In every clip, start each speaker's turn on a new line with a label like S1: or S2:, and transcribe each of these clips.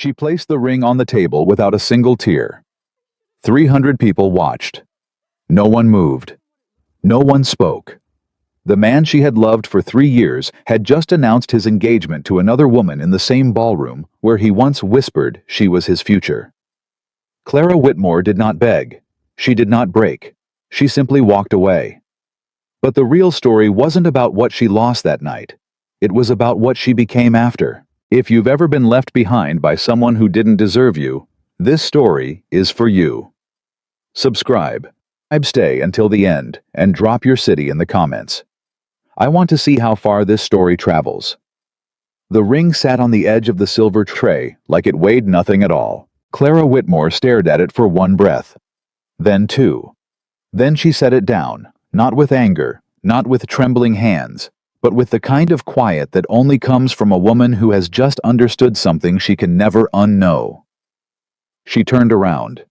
S1: She placed the ring on the table without a single tear. 300 people watched. No one moved. No one spoke. The man she had loved for 3 years had just announced his engagement to another woman in the same ballroom where he once whispered she was his future. Clara Whitmore did not beg. She did not break. She simply walked away. But the real story wasn't about what she lost that night. It was about what she became after. If you've ever been left behind by someone who didn't deserve you, this story is for you. Subscribe. Stay until the end and drop your city in the comments. I want to see how far this story travels. The ring sat on the edge of the silver tray like it weighed nothing at all. Clara Whitmore stared at it for one breath. Then two. Then she set it down, not with anger, not with trembling hands, but with the kind of quiet that only comes from a woman who has just understood something she can never unknow. She turned around.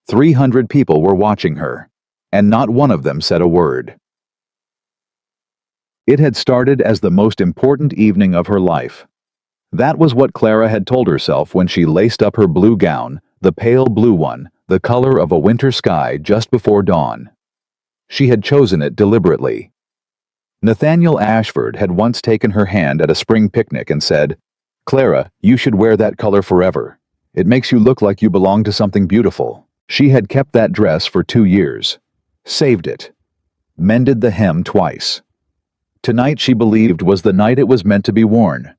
S1: 300 people were watching her, and not one of them said a word. It had started as the most important evening of her life. That was what Clara had told herself when she laced up her blue gown, the pale blue one, the color of a winter sky just before dawn. She had chosen it deliberately. Nathaniel Ashford had once taken her hand at a spring picnic and said, "Clara, you should wear that color forever. It makes you look like you belong to something beautiful." She had kept that dress for 2 years. Saved it. Mended the hem twice. Tonight she believed was the night it was meant to be worn.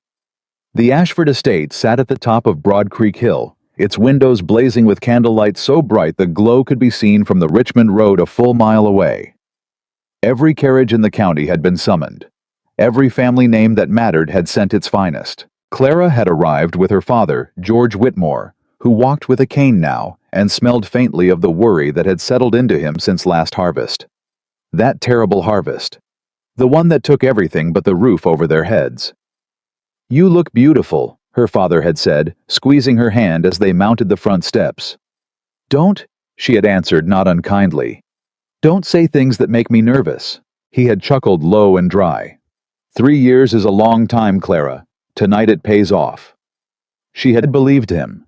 S1: The Ashford estate sat at the top of Broad Creek Hill, its windows blazing with candlelight so bright the glow could be seen from the Richmond Road a full mile away. Every carriage in the county had been summoned. Every family name that mattered had sent its finest. Clara had arrived with her father, George Whitmore, who walked with a cane now and smelled faintly of the worry that had settled into him since last harvest. That terrible harvest. The one that took everything but the roof over their heads. "You look beautiful," her father had said, squeezing her hand as they mounted the front steps. "Don't," she had answered not unkindly. "Don't say things that make me nervous." He had chuckled low and dry. 3 years is a long time, Clara. Tonight it pays off. She had believed him.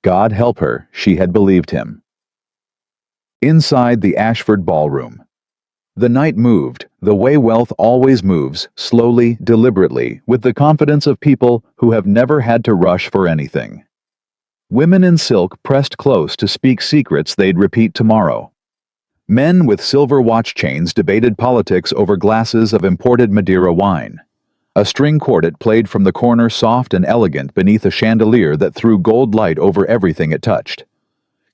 S1: God help her, she had believed him. Inside the Ashford ballroom. The night moved, the way wealth always moves, slowly, deliberately, with the confidence of people who have never had to rush for anything. Women in silk pressed close to speak secrets they'd repeat tomorrow. Men with silver watch chains debated politics over glasses of imported Madeira wine. A string quartet played from the corner soft and elegant beneath a chandelier that threw gold light over everything it touched.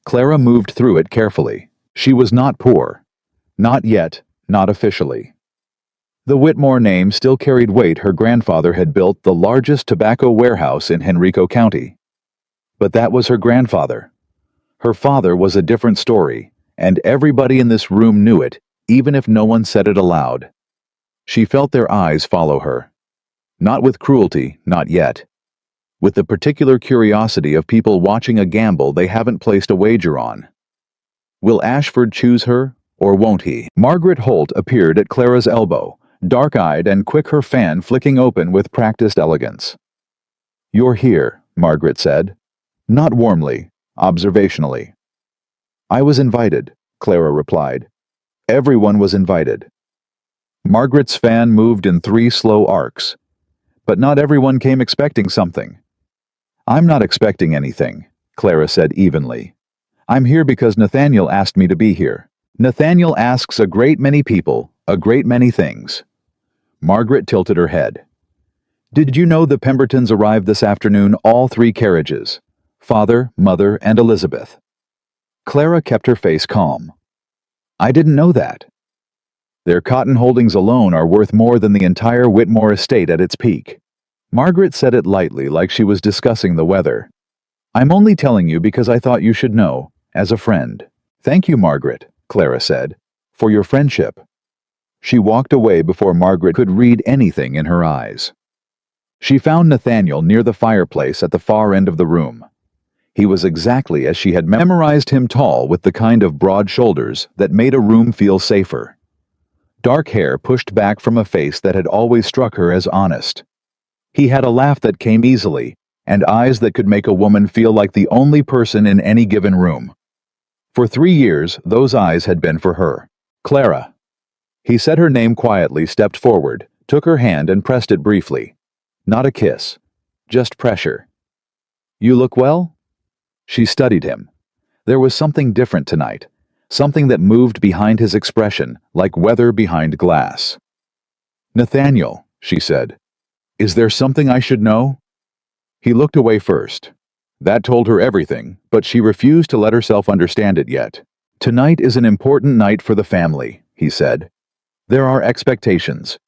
S1: Clara moved through it carefully. She was not poor. Not yet, not officially. The Whitmore name still carried weight. Her grandfather had built the largest tobacco warehouse in Henrico County. But that was her grandfather. Her father was a different story, and everybody in this room knew it, even if no one said it aloud. She felt their eyes follow her. Not with cruelty, not yet. With the particular curiosity of people watching a gamble they haven't placed a wager on. Will Ashford choose her, or won't he? Margaret Holt appeared at Clara's elbow, dark-eyed and quick, her fan flicking open with practiced elegance. "You're here," Margaret said. Not warmly, observationally. "I was invited," Clara replied. Everyone was invited. Margaret's fan moved in 3 slow arcs. But not everyone came expecting something. "I'm not expecting anything," Clara said evenly. "I'm here because Nathaniel asked me to be here. Nathaniel asks a great many people, a great many things." Margaret tilted her head. "Did you know the Pembertons arrived this afternoon, all 3 carriages? Father, Mother, and Elizabeth." Clara kept her face calm. "I didn't know that." "Their cotton holdings alone are worth more than the entire Whitmore estate at its peak." Margaret said it lightly, like she was discussing the weather. "I'm only telling you because I thought you should know, as a friend." "Thank you, Margaret," Clara said, "for your friendship." She walked away before Margaret could read anything in her eyes. She found Nathaniel near the fireplace at the far end of the room. He was exactly as she had memorized him, tall with the kind of broad shoulders that made a room feel safer. Dark hair pushed back from a face that had always struck her as honest. He had a laugh that came easily, and eyes that could make a woman feel like the only person in any given room. For 3 years, those eyes had been for her. Clara. He said her name quietly, stepped forward, took her hand and pressed it briefly. Not a kiss. Just pressure. You look well? She studied him. There was something different tonight. Something that moved behind his expression, like weather behind glass. Nathaniel, she said. Is there something I should know? He looked away first. That told her everything, but she refused to let herself understand it yet. Tonight is an important night for the family, he said. There are expectations.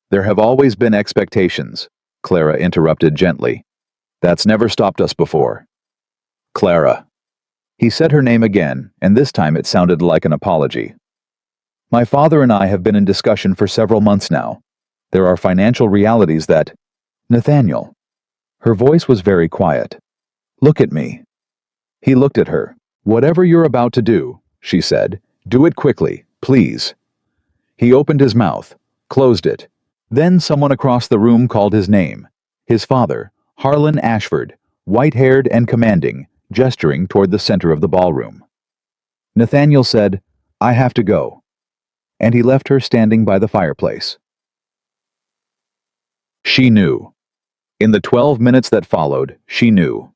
S1: There have always been expectations, Clara interrupted gently. That's never stopped us before. Clara. He said her name again, and this time it sounded like an apology. My father and I have been in discussion for several months now. There are financial realities that... Nathaniel. Her voice was very quiet. Look at me. He looked at her. Whatever you're about to do, she said, do it quickly, please. He opened his mouth, closed it. Then someone across the room called his name. His father, Harlan Ashford, white-haired and commanding, gesturing toward the center of the ballroom. Nathaniel said, I have to go. And he left her standing by the fireplace. She knew. In the 12 minutes that followed, she knew.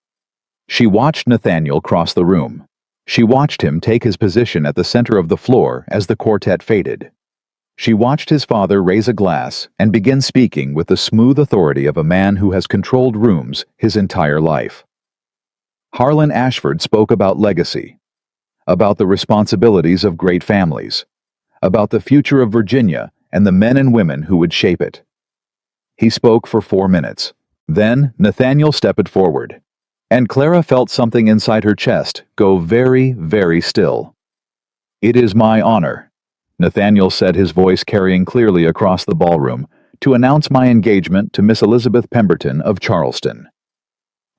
S1: She watched Nathaniel cross the room. She watched him take his position at the center of the floor as the quartet faded. She watched his father raise a glass and begin speaking with the smooth authority of a man who has controlled rooms his entire life. Harlan Ashford spoke about legacy, about the responsibilities of great families, about the future of Virginia and the men and women who would shape it. He spoke for 4 minutes. Then Nathaniel stepped forward, and Clara felt something inside her chest go very, very still. It is my honor, Nathaniel said, his voice carrying clearly across the ballroom, to announce my engagement to Miss Elizabeth Pemberton of Charleston.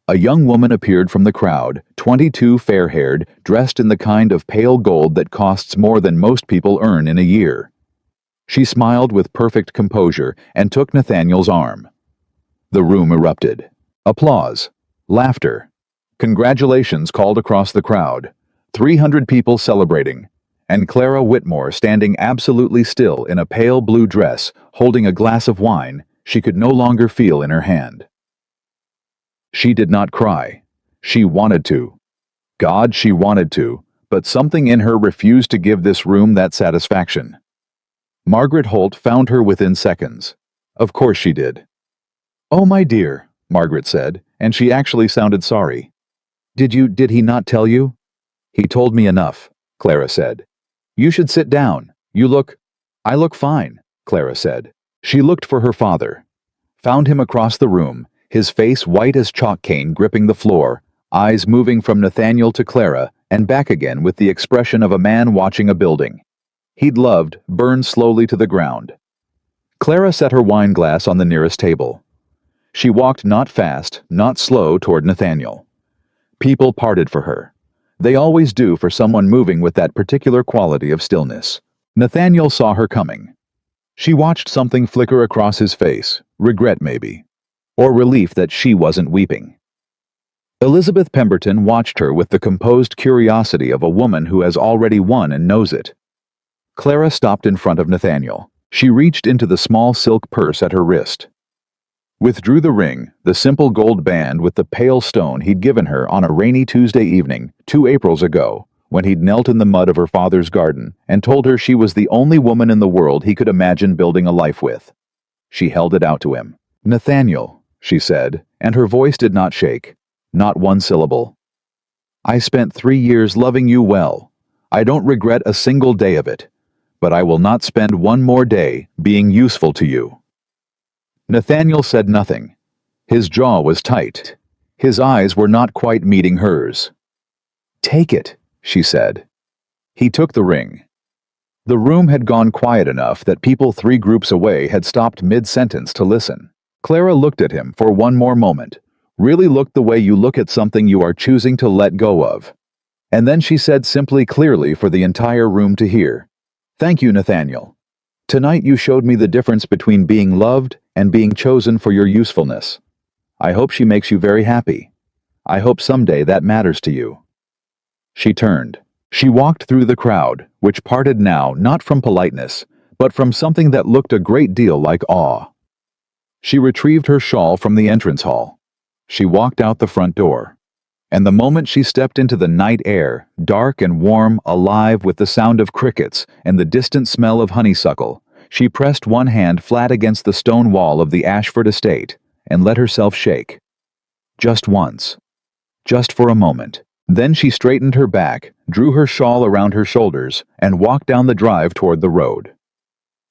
S1: A young woman appeared from the crowd, 22, fair-haired, dressed in the kind of pale gold that costs more than most people earn in a year. She smiled with perfect composure and took Nathaniel's arm. The room erupted. Applause. Laughter. Congratulations called across the crowd. 300 people celebrating. And Clara Whitmore standing absolutely still in a pale blue dress, holding a glass of wine she could no longer feel in her hand. She did not cry. She wanted to. God, she wanted to, but something in her refused to give this room that satisfaction. Margaret Holt found her within seconds. Of course she did. Oh, my dear, Margaret said, and she actually sounded sorry. Did he not tell you? He told me enough, Clara said. You should sit down. I look fine, Clara said. She looked for her father. Found him across the room, his face white as chalk cane gripping the floor, eyes moving from Nathaniel to Clara and back again with the expression of a man watching a building he'd loved burn slowly to the ground. Clara set her wine glass on the nearest table. She walked not fast, not slow toward Nathaniel. People parted for her. They always do for someone moving with that particular quality of stillness. Nathaniel saw her coming. She watched something flicker across his face, regret maybe, or relief that she wasn't weeping. Elizabeth Pemberton watched her with the composed curiosity of a woman who has already won and knows it. Clara stopped in front of Nathaniel. She reached into the small silk purse at her wrist. Withdrew the ring, the simple gold band with the pale stone he'd given her on a rainy Tuesday evening 2 Aprils ago, when he'd knelt in the mud of her father's garden and told her she was the only woman in the world he could imagine building a life with. She held it out to him. Nathaniel, she said, and her voice did not shake. Not one syllable. I spent 3 years loving you well. I don't regret a single day of it. But I will not spend one more day being useful to you. Nathaniel said nothing. His jaw was tight. His eyes were not quite meeting hers. Take it, she said. He took the ring. The room had gone quiet enough that people 3 groups away had stopped mid-sentence to listen. Clara looked at him for one more moment, really looked the way you look at something you are choosing to let go of. And then she said simply, clearly for the entire room to hear, Thank you, Nathaniel. Tonight you showed me the difference between being loved and being chosen for your usefulness. I hope she makes you very happy. I hope someday that matters to you." She turned. She walked through the crowd, which parted now not from politeness, but from something that looked a great deal like awe. She retrieved her shawl from the entrance hall. She walked out the front door. And the moment she stepped into the night air, dark and warm, alive with the sound of crickets and the distant smell of honeysuckle, she pressed one hand flat against the stone wall of the Ashford estate and let herself shake. Just once. Just for a moment. Then she straightened her back, drew her shawl around her shoulders, and walked down the drive toward the road.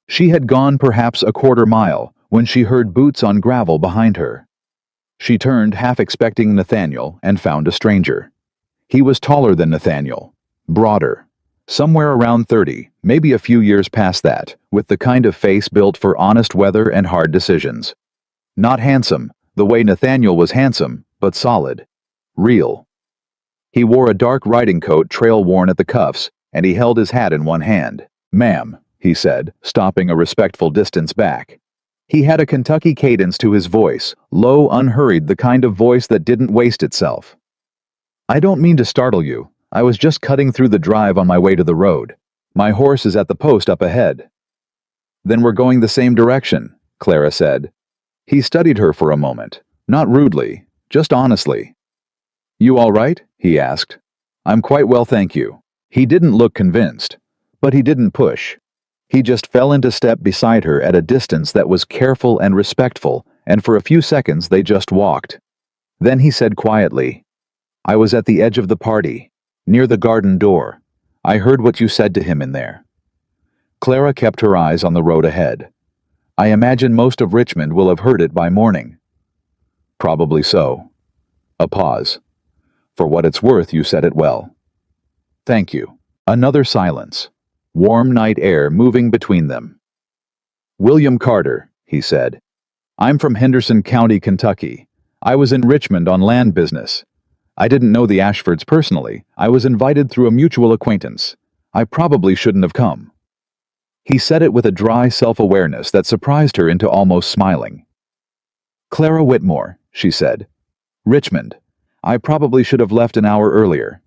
S1: She had gone perhaps a quarter mile when she heard boots on gravel behind her. She turned, half expecting Nathaniel, and found a stranger. He was taller than Nathaniel, broader, somewhere around 30, maybe a few years past that, with the kind of face built for honest weather and hard decisions. Not handsome, the way Nathaniel was handsome, but solid. Real. He wore a dark riding coat trail-worn at the cuffs, and he held his hat in one hand. "Ma'am," he said, stopping a respectful distance back. He had a Kentucky cadence to his voice, low, unhurried, the kind of voice that didn't waste itself. "I don't mean to startle you. I was just cutting through the drive on my way to the road. My horse is at the post up ahead." "Then we're going the same direction," Clara said. He studied her for a moment, not rudely, just honestly. "You all right?" he asked. "I'm quite well, thank you." He didn't look convinced, but he didn't push. He just fell into step beside her at a distance that was careful and respectful, and for a few seconds they just walked. Then he said quietly, "I was at the edge of the party, near the garden door. I heard what you said to him in there." Clara kept her eyes on the road ahead. "I imagine most of Richmond will have heard it by morning." "Probably so." A pause. "For what it's worth, you said it well." "Thank you." Another silence. Warm night air moving between them. "William Carter," he said. "I'm from Henderson County, Kentucky. I was in Richmond on land business. I didn't know the Ashfords personally. I was invited through a mutual acquaintance. I probably shouldn't have come." He said it with a dry self-awareness that surprised her into almost smiling. "Clara Whitmore," she said. "Richmond. I probably should have left an hour earlier."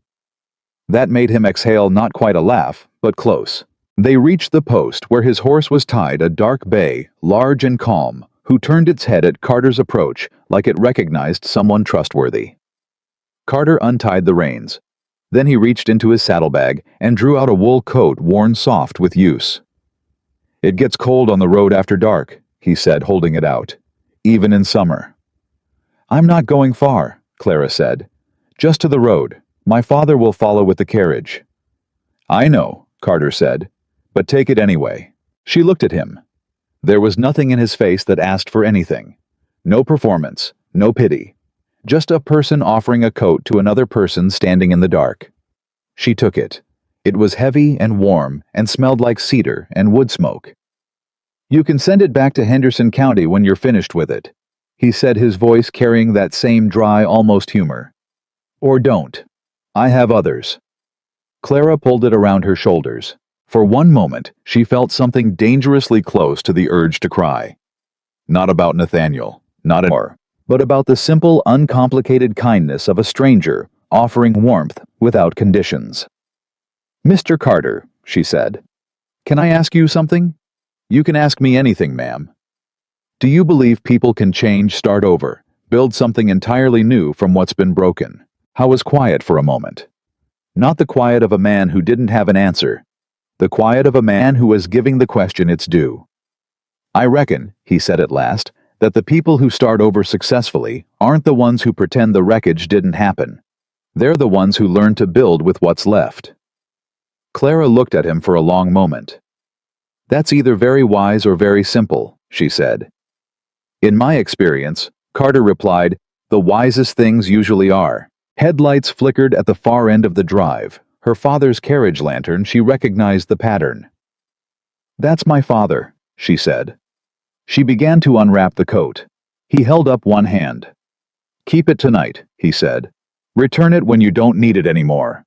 S1: That made him exhale, not quite a laugh, but close. They reached the post where his horse was tied, a dark bay, large and calm, who turned its head at Carter's approach like it recognized someone trustworthy. Carter untied the reins. Then he reached into his saddlebag and drew out a wool coat worn soft with use. "It gets cold on the road after dark," he said, holding it out. "Even in summer." "I'm not going far," Clara said. "Just to the road. My father will follow with the carriage." "I know," Carter said, "but take it anyway." She looked at him. There was nothing in his face that asked for anything. No performance, no pity. Just a person offering a coat to another person standing in the dark. She took it. It was heavy and warm and smelled like cedar and wood smoke. "You can send it back to Henderson County when you're finished with it," he said, his voice carrying that same dry, almost humor. "Or don't. I have others." Clara pulled it around her shoulders. For one moment, she felt something dangerously close to the urge to cry. Not about Nathaniel, not anymore, but about the simple, uncomplicated kindness of a stranger offering warmth without conditions. "Mr. Carter," she said, "can I ask you something?" "You can ask me anything, ma'am." "Do you believe people can change, start over, build something entirely new from what's been broken?" Howe was quiet for a moment. Not the quiet of a man who didn't have an answer. The quiet of a man who was giving the question its due. "I reckon," he said at last, "that the people who start over successfully aren't the ones who pretend the wreckage didn't happen. They're the ones who learn to build with what's left." Clara looked at him for a long moment. "That's either very wise or very simple," she said. "In my experience," Carter replied, "the wisest things usually are." Headlights flickered at the far end of the drive. Her father's carriage lantern, she recognized the pattern. "That's my father," she said. She began to unwrap the coat. He held up one hand. "Keep it tonight," he said. "Return it when you don't need it anymore."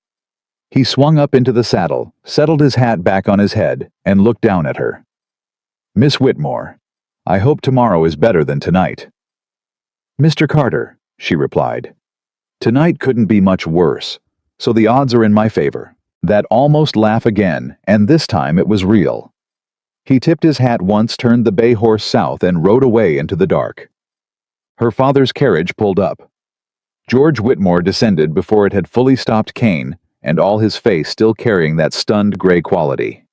S1: He swung up into the saddle, settled his hat back on his head, and looked down at her. "Miss Whitmore, I hope tomorrow is better than tonight." Mr. Carter, she replied. Tonight couldn't be much worse, so the odds are in my favor. That almost laugh again, and this time it was real. He tipped his hat once, turned the bay horse south, and rode away into the dark. Her father's carriage pulled up. George Whitmore descended before it had fully stopped Kane, and all his face still carrying that stunned gray quality.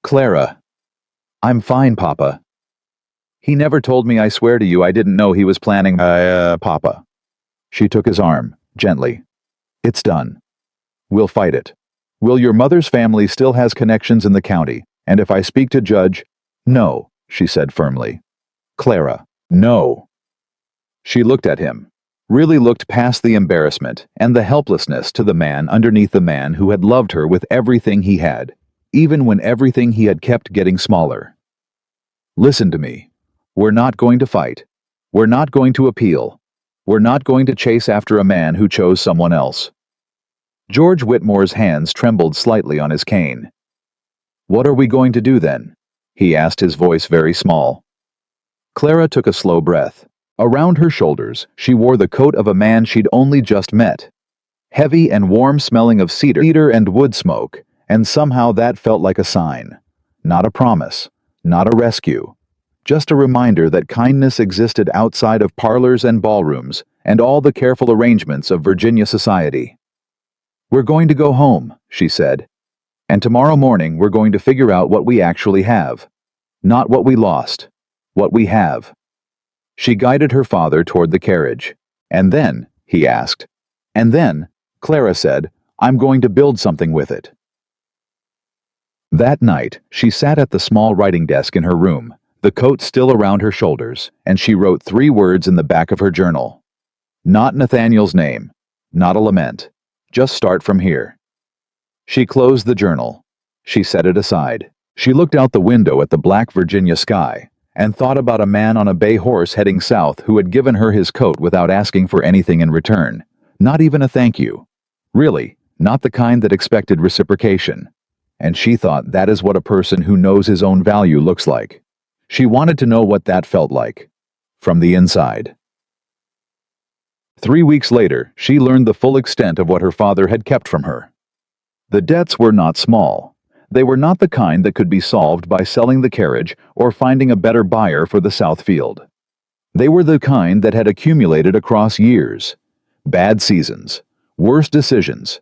S1: Clara. I'm fine, Papa. He never told me. I swear to you I didn't know he was planning. Papa. She took his arm, gently. It's done. We'll fight it. Will, your mother's family still has connections in the county, and if I speak to Judge... No, she said firmly. Clara, no. She looked at him, really looked past the embarrassment and the helplessness to the man underneath, the man who had loved her with everything he had, even when everything he had kept getting smaller. Listen to me. We're not going to fight. We're not going to appeal. We're not going to chase after a man who chose someone else. George Whitmore's hands trembled slightly on his cane. What are we going to do then? He asked, his voice very small. Clara took a slow breath. Around her shoulders, she wore the coat of a man she'd only just met. Heavy and warm, smelling of cedar and wood smoke, and somehow that felt like a sign. Not a promise, not a rescue. Just a reminder that kindness existed outside of parlors and ballrooms and all the careful arrangements of Virginia society. We're going to go home, she said. And tomorrow morning we're going to figure out what we actually have. Not what we lost. What we have. She guided her father toward the carriage. And then, he asked. And then, Clara said, I'm going to build something with it. That night, she sat at the small writing desk in her room, the coat still around her shoulders, and she wrote 3 words in the back of her journal. Not Nathaniel's name, not a lament. Just start from here. She closed the journal. She set it aside. She looked out the window at the black Virginia sky, and thought about a man on a bay horse heading south who had given her his coat without asking for anything in return, not even a thank you. Really, not the kind that expected reciprocation. And she thought that is what a person who knows his own value looks like. She wanted to know what that felt like. From the inside. 3 weeks later, she learned the full extent of what her father had kept from her. The debts were not small. They were not the kind that could be solved by selling the carriage or finding a better buyer for the south field. They were the kind that had accumulated across years. Bad seasons, worse decisions,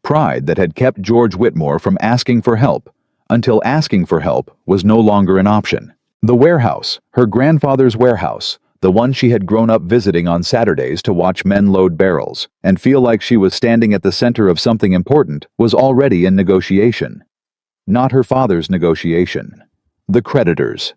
S1: pride that had kept George Whitmore from asking for help, until asking for help was no longer an option. The warehouse, her grandfather's warehouse, the one she had grown up visiting on Saturdays to watch men load barrels and feel like she was standing at the center of something important, was already in negotiation. Not her father's negotiation. The creditors.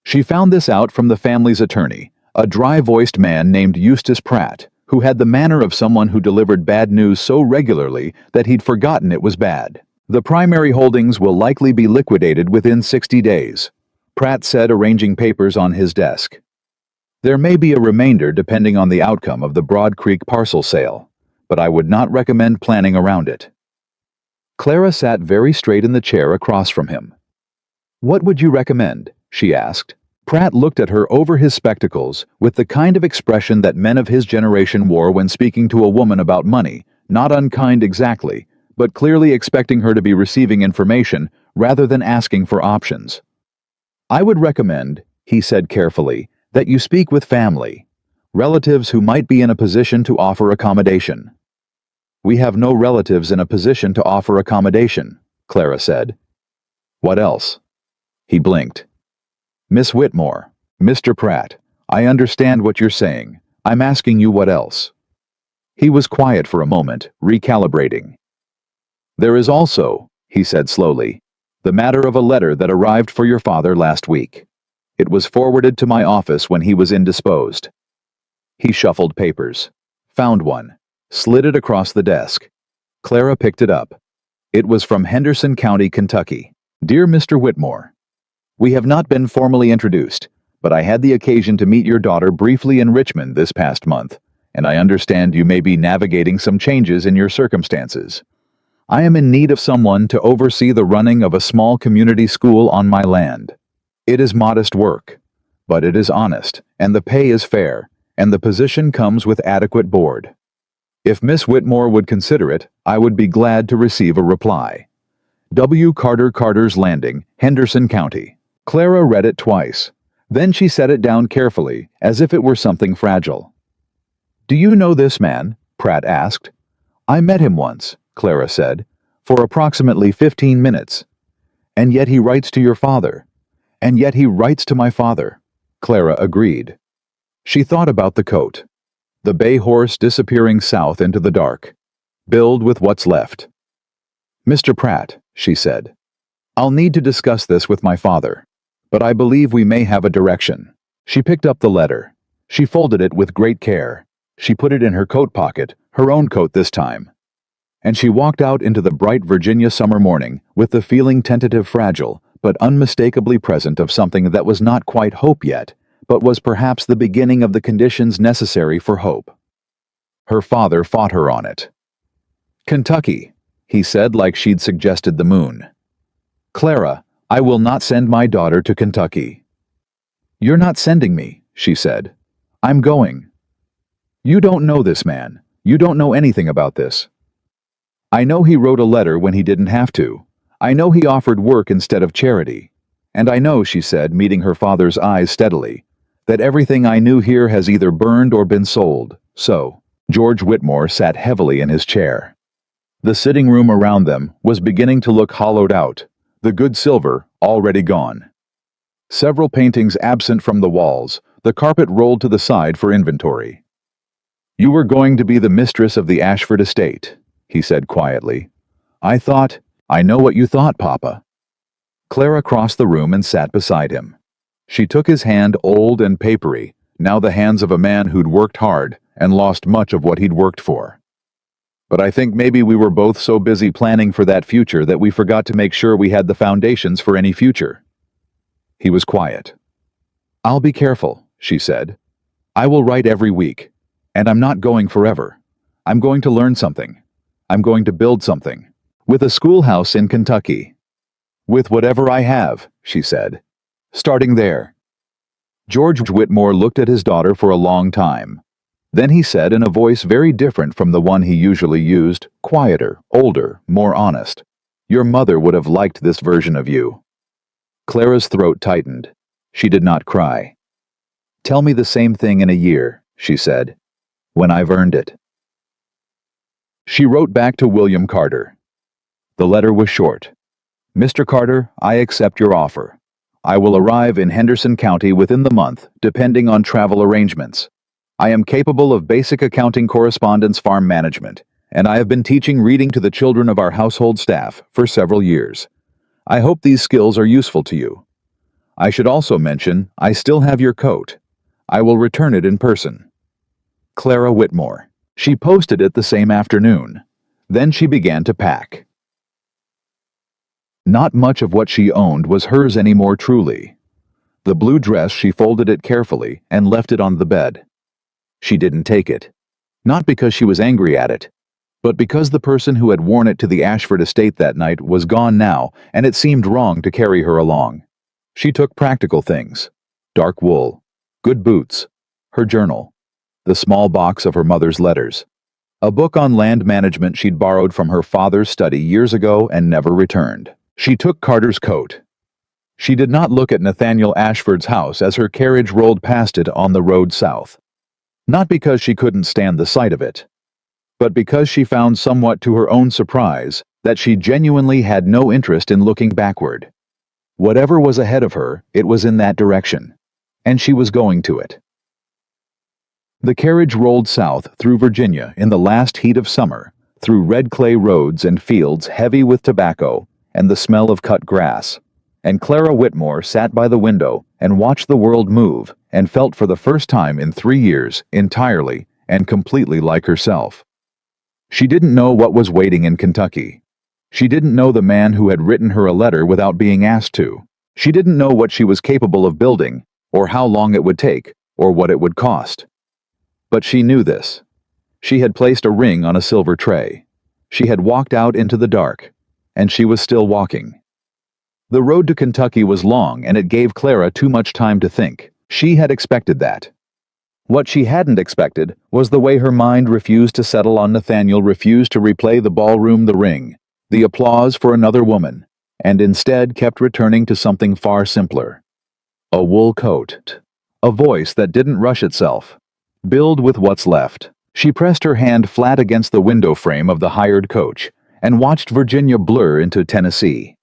S1: She found this out from the family's attorney, a dry-voiced man named Eustace Pratt, who had the manner of someone who delivered bad news so regularly that he'd forgotten it was bad. The primary holdings will likely be liquidated within 60 days, Pratt said, arranging papers on his desk. There may be a remainder depending on the outcome of the Broad Creek parcel sale, but I would not recommend planning around it. Clara sat very straight in the chair across from him. What would you recommend? She asked. Pratt looked at her over his spectacles with the kind of expression that men of his generation wore when speaking to a woman about money, not unkind exactly, but clearly expecting her to be receiving information rather than asking for options. I would recommend, he said carefully, that you speak with family, relatives who might be in a position to offer accommodation. We have no relatives in a position to offer accommodation, Clara said. What else? He blinked. Miss Whitmore, Mr. Pratt, I understand what you're saying. I'm asking you what else. He was quiet for a moment, recalibrating. There is also, he said slowly, the matter of a letter that arrived for your father last week. It was forwarded to my office when he was indisposed. He shuffled papers, found one, slid it across the desk. Clara picked it up. It was from Henderson County, Kentucky. Dear Mr. Whitmore, we have not been formally introduced, but I had the occasion to meet your daughter briefly in Richmond this past month, and I understand you may be navigating some changes in your circumstances. I am in need of someone to oversee the running of a small community school on my land. It is modest work, but it is honest, and the pay is fair, and the position comes with adequate board. If Miss Whitmore would consider it, I would be glad to receive a reply. W. Carter's Landing, Henderson County. Clara read it twice. Then she set it down carefully, as if it were something fragile. "Do you know this man?" Pratt asked. "I met him once," Clara said, "for approximately 15 minutes. And yet he writes to your father. And yet he writes to my father." Clara agreed. She thought about the coat. The bay horse disappearing south into the dark. Build with what's left. "Mr. Pratt," she said, "I'll need to discuss this with my father, but I believe we may have a direction." She picked up the letter. She folded it with great care. She put it in her coat pocket, her own coat this time. And she walked out into the bright Virginia summer morning with the feeling tentative, fragile, but unmistakably present of something that was not quite hope yet, but was perhaps the beginning of the conditions necessary for hope. Her father fought her on it. "Kentucky," he said, like she'd suggested the moon. "Clara, I will not send my daughter to Kentucky." "You're not sending me," she said. "I'm going." "You don't know this man. You don't know anything about this." "I know he wrote a letter when he didn't have to. I know he offered work instead of charity. And I know," she said, meeting her father's eyes steadily, "that everything I knew here has either burned or been sold. So." George Whitmore sat heavily in his chair. The sitting room around them was beginning to look hollowed out, the good silver already gone. Several paintings absent from the walls, the carpet rolled to the side for inventory. "You were going to be the mistress of the Ashford estate," he said quietly. I know what you thought, Papa." Clara crossed the room and sat beside him. She took his hand, old and papery, now the hands of a man who'd worked hard and lost much of what he'd worked for. "But I think maybe we were both so busy planning for that future that we forgot to make sure we had the foundations for any future." He was quiet. "I'll be careful," she said. "I will write every week. And I'm not going forever. I'm going to learn something. I'm going to build something. With a schoolhouse in Kentucky. With whatever I have," she said. "Starting there." George Whitmore looked at his daughter for a long time. Then he said in a voice very different from the one he usually used, quieter, older, more honest, "Your mother would have liked this version of you." Clara's throat tightened. She did not cry. "Tell me the same thing in a year," she said, "when I've earned it." She wrote back to William Carter. The letter was short. "Mr. Carter, I accept your offer. I will arrive in Henderson County within the month, depending on travel arrangements. I am capable of basic accounting, correspondence, farm management, and I have been teaching reading to the children of our household staff for several years. I hope these skills are useful to you. I should also mention, I still have your coat. I will return it in person. Clara Whitmore." She posted it the same afternoon. Then she began to pack. Not much of what she owned was hers anymore, truly. The blue dress, she folded it carefully and left it on the bed. She didn't take it. Not because she was angry at it, but because the person who had worn it to the Ashford estate that night was gone now, and it seemed wrong to carry her along. She took practical things. Dark wool, good boots, her journal, the small box of her mother's letters, a book on land management she'd borrowed from her father's study years ago and never returned. She took Carter's coat. She did not look at Nathaniel Ashford's house as her carriage rolled past it on the road south. Not because she couldn't stand the sight of it, but because she found, somewhat to her own surprise, that she genuinely had no interest in looking backward. Whatever was ahead of her, it was in that direction, and she was going to it. The carriage rolled south through Virginia in the last heat of summer, through red clay roads and fields heavy with tobacco and the smell of cut grass, and Clara Whitmore sat by the window and watched the world move and felt for the first time in 3 years entirely and completely like herself. She didn't know what was waiting in Kentucky. She didn't know the man who had written her a letter without being asked to. She didn't know what she was capable of building, or how long it would take, or what it would cost. But she knew this. She had placed a ring on a silver tray. She had walked out into the dark, and she was still walking. The road to Kentucky was long, and it gave Clara too much time to think. She had expected that. What she hadn't expected was the way her mind refused to settle on Nathaniel refused to replay the ballroom, the ring, the applause for another woman, and instead kept returning to something far simpler. A wool coat. A voice that didn't rush itself. Build with what's left. She pressed her hand flat against the window frame of the hired coach and watched Virginia blur into Tennessee.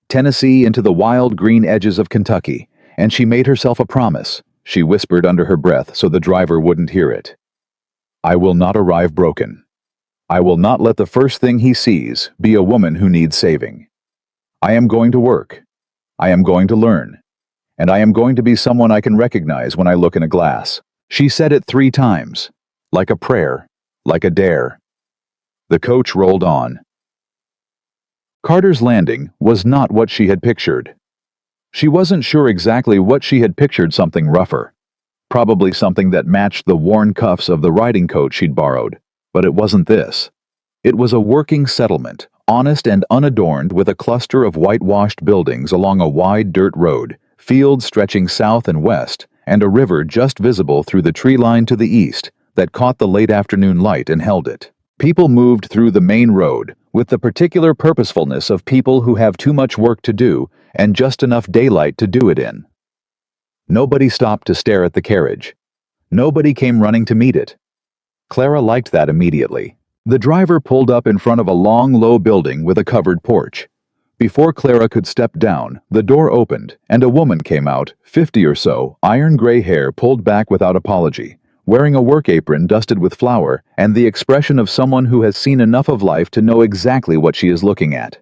S1: Tennessee into the wild green edges of Kentucky, and she made herself a promise. She whispered under her breath so the driver wouldn't hear it. I will not arrive broken. I will not let the first thing he sees be a woman who needs saving. I am going to work. I am going to learn. And I am going to be someone I can recognize when I look in a glass. She said it 3 times. Like a prayer, like a dare. The coach rolled on. Carter's Landing was not what she had pictured. She wasn't sure exactly what she had pictured, something rougher. Probably something that matched the worn cuffs of the riding coat she'd borrowed, but it wasn't this. It was a working settlement, honest and unadorned, with a cluster of whitewashed buildings along a wide dirt road, fields stretching south and west, and a river just visible through the tree line to the east that caught the late afternoon light and held it. People moved through the main road with the particular purposefulness of people who have too much work to do and just enough daylight to do it in. Nobody stopped to stare at the carriage. Nobody came running to meet it. Clara liked that immediately. The driver pulled up in front of a long, low building with a covered porch. Before Clara could step down, the door opened, and a woman came out, 50 or so, iron-gray hair pulled back without apology, wearing a work apron dusted with flour, and the expression of someone who has seen enough of life to know exactly what she is looking at.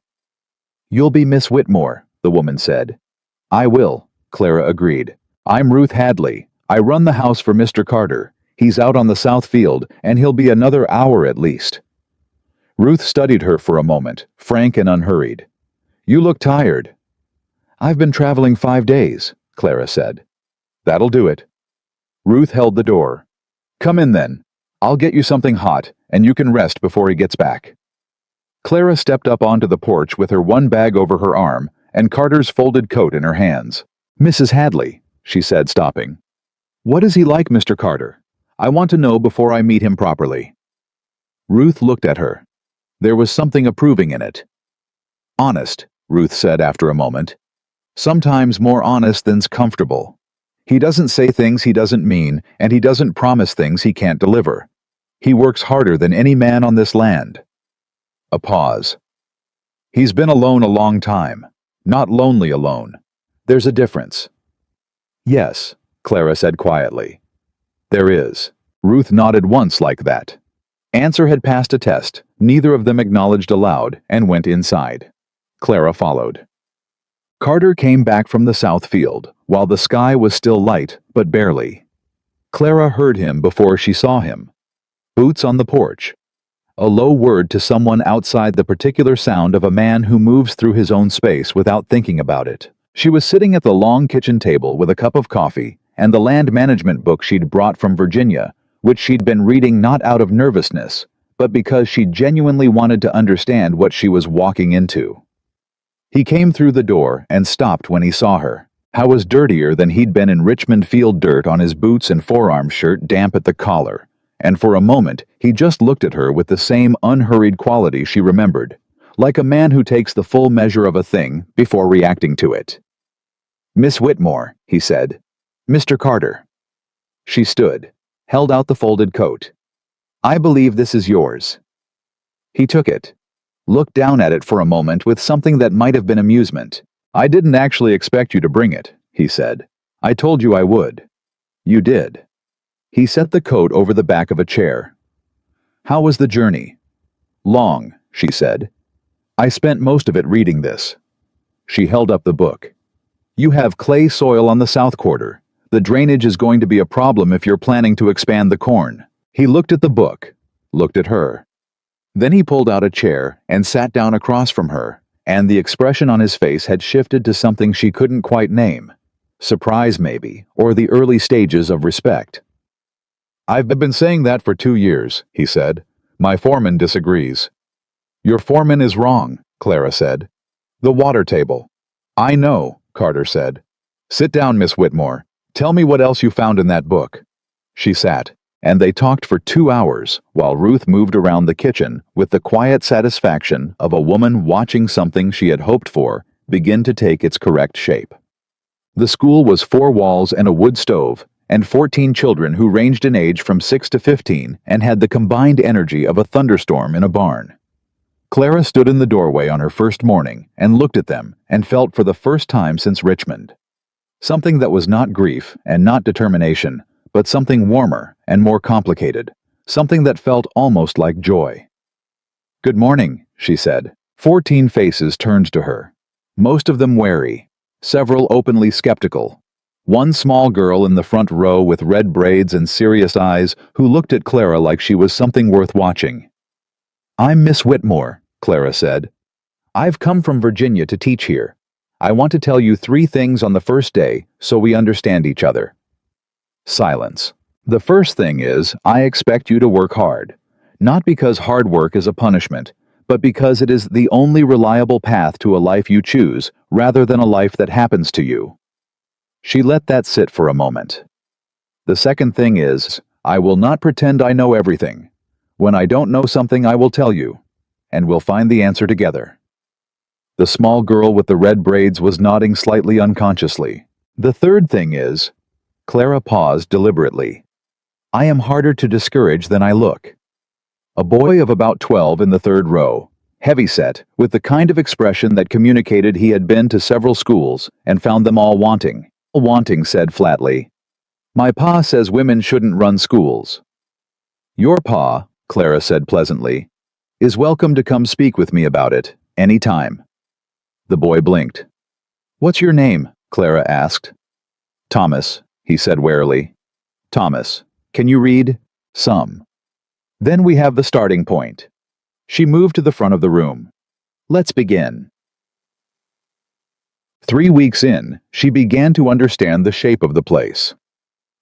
S1: You'll be Miss Whitmore, the woman said. I will, Clara agreed. I'm Ruth Hadley. I run the house for Mr. Carter. He's out on the south field, and he'll be another hour at least. Ruth studied her for a moment, frank and unhurried. You look tired. I've been traveling 5 days, Clara said. That'll do it. Ruth held the door. Come in then. I'll get you something hot, and you can rest before he gets back. Clara stepped up onto the porch with her one bag over her arm and Carter's folded coat in her hands. Mrs. Hadley, she said, stopping. What is he like, Mr. Carter? I want to know before I meet him properly. Ruth looked at her. There was something approving in it. Honest, Ruth said after a moment. Sometimes more honest than's comfortable. He doesn't say things he doesn't mean, and he doesn't promise things he can't deliver. He works harder than any man on this land. A pause. He's been alone a long time, not lonely alone. There's a difference. Yes, Clara said quietly. There is. Ruth nodded once like that. Answer had passed a test, neither of them acknowledged aloud, and went inside. Clara followed. Carter came back from the south field, while the sky was still light, but barely. Clara heard him before she saw him. Boots on the porch. A low word to someone outside, the particular sound of a man who moves through his own space without thinking about it. She was sitting at the long kitchen table with a cup of coffee and the land management book she'd brought from Virginia, which she'd been reading not out of nervousness, but because she genuinely wanted to understand what she was walking into. He came through the door and stopped when he saw her. How was dirtier than he'd been in Richmond field, dirt on his boots and forearm shirt damp at the collar, and for a moment he just looked at her with the same unhurried quality she remembered, like a man who takes the full measure of a thing before reacting to it. Miss Whitmore, he said. Mr. Carter. She stood, held out the folded coat. I believe this is yours. He took it, looked down at it for a moment with something that might have been amusement. I didn't actually expect you to bring it, he said. I told you I would. You did. He set the coat over the back of a chair. How was the journey? Long, she said. I spent most of it reading this. She held up the book. You have clay soil on the south quarter. The drainage is going to be a problem if you're planning to expand the corn. He looked at the book, looked at her. Then he pulled out a chair and sat down across from her, and the expression on his face had shifted to something she couldn't quite name. Surprise, maybe, or the early stages of respect. I've been saying that for 2 years, he said. My foreman disagrees. Your foreman is wrong, Clara said. The water table. I know, Carter said. Sit down, Miss Whitmore. Tell me what else you found in that book. She sat, and they talked for 2 hours while Ruth moved around the kitchen with the quiet satisfaction of a woman watching something she had hoped for begin to take its correct shape. The school was 4 walls and a wood stove, and 14 children who ranged in age from 6 to 15 and had the combined energy of a thunderstorm in a barn. Clara stood in the doorway on her first morning and looked at them and felt for the first time since Richmond. Something that was not grief and not determination, but something warmer and more complicated, something that felt almost like joy. "Good morning," she said. 14 faces turned to her, most of them wary, several openly skeptical. One small girl in the front row with red braids and serious eyes who looked at Clara like she was something worth watching. "I'm Miss Whitmore," Clara said. "I've come from Virginia to teach here. I want to tell you 3 things on the first day so we understand each other." Silence. "The first thing is, I expect you to work hard. Not because hard work is a punishment, but because it is the only reliable path to a life you choose, rather than a life that happens to you." She let that sit for a moment. "The second thing is, I will not pretend I know everything. When I don't know something, I will tell you, and we'll find the answer together." The small girl with the red braids was nodding slightly unconsciously. "The third thing is," Clara paused deliberately, "I am harder to discourage than I look." A boy of about 12 in the third row, heavy-set, with the kind of expression that communicated he had been to several schools and found them all wanting, said flatly, "My pa says women shouldn't run schools." "Your pa," Clara said pleasantly, "is welcome to come speak with me about it, any time." The boy blinked. "What's your name?" Clara asked. "Thomas," he said warily. "Thomas, can you read?" "Some." "Then we have the starting point." She moved to the front of the room. "Let's begin." 3 weeks in, she began to understand the shape of the place.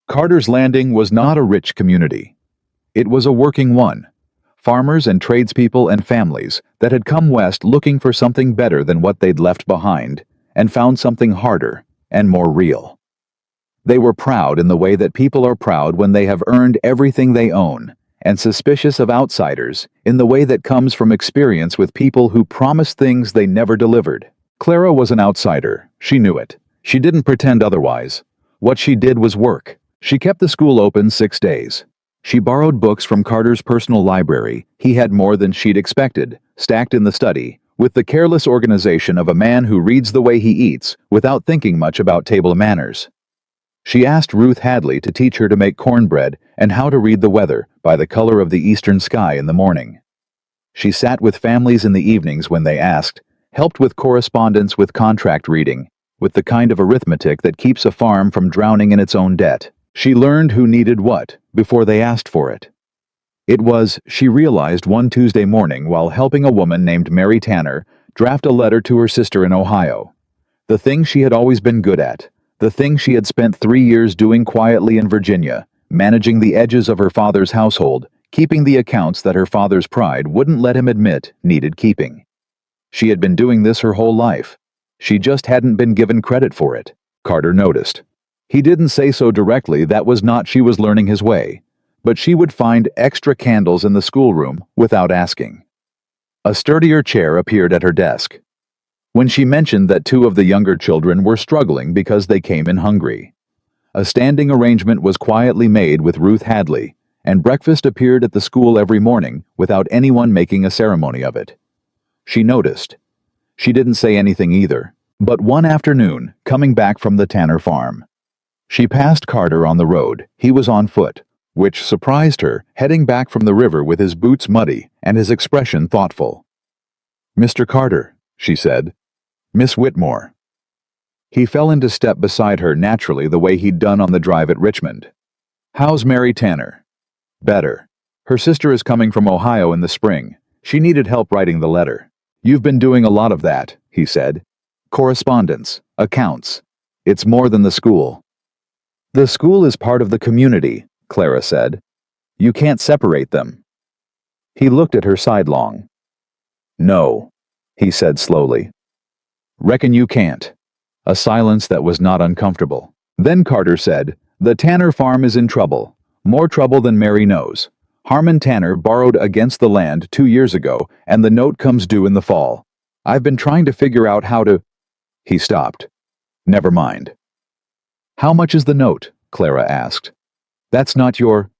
S1: Carter's Landing was not a rich community. It was a working one. Farmers and tradespeople and families that had come west looking for something better than what they'd left behind, and found something harder and more real. They were proud in the way that people are proud when they have earned everything they own, and suspicious of outsiders in the way that comes from experience with people who promised things they never delivered. Clara was an outsider. She knew it. She didn't pretend otherwise. What she did was work. She kept the school open 6 days. She borrowed books from Carter's personal library. He had more than she'd expected, stacked in the study, with the careless organization of a man who reads the way he eats without thinking much about table manners. She asked Ruth Hadley to teach her to make cornbread and how to read the weather by the color of the eastern sky in the morning. She sat with families in the evenings when they asked, helped with correspondence with contract reading, with the kind of arithmetic that keeps a farm from drowning in its own debt. She learned who needed what before they asked for it. It was, she realized one Tuesday morning while helping a woman named Mary Tanner draft a letter to her sister in Ohio. The thing she had always been good at, the thing she had spent 3 years doing quietly in Virginia, managing the edges of her father's household, keeping the accounts that her father's pride wouldn't let him admit needed keeping. She had been doing this her whole life. She just hadn't been given credit for it, Carter noticed. He didn't say so directly, that was not she was learning his way, but she would find extra candles in the schoolroom without asking. A sturdier chair appeared at her desk. When she mentioned that 2 of the younger children were struggling because they came in hungry. A standing arrangement was quietly made with Ruth Hadley, and breakfast appeared at the school every morning without anyone making a ceremony of it. She noticed. She didn't say anything either, but one afternoon, coming back from the Tanner farm, she passed Carter on the road. He was on foot, which surprised her, heading back from the river with his boots muddy and his expression thoughtful. "Mr. Carter," she said. "Miss Whitmore." He fell into step beside her naturally the way he'd done on the drive at Richmond. "How's Mary Tanner?" "Better. Her sister is coming from Ohio in the spring. She needed help writing the letter." "You've been doing a lot of that," he said. "Correspondence, accounts. It's more than the school." "The school is part of the community," Clara said. "You can't separate them." He looked at her sidelong. "No," he said slowly. "Reckon you can't." A silence that was not uncomfortable. Then Carter said, "The Tanner farm is in trouble. More trouble than Mary knows. Harmon Tanner borrowed against the land 2 years ago, and the note comes due in the fall. I've been trying to figure out how to—" He stopped. "Never mind." "How much is the note?" Clara asked. "That's not your—"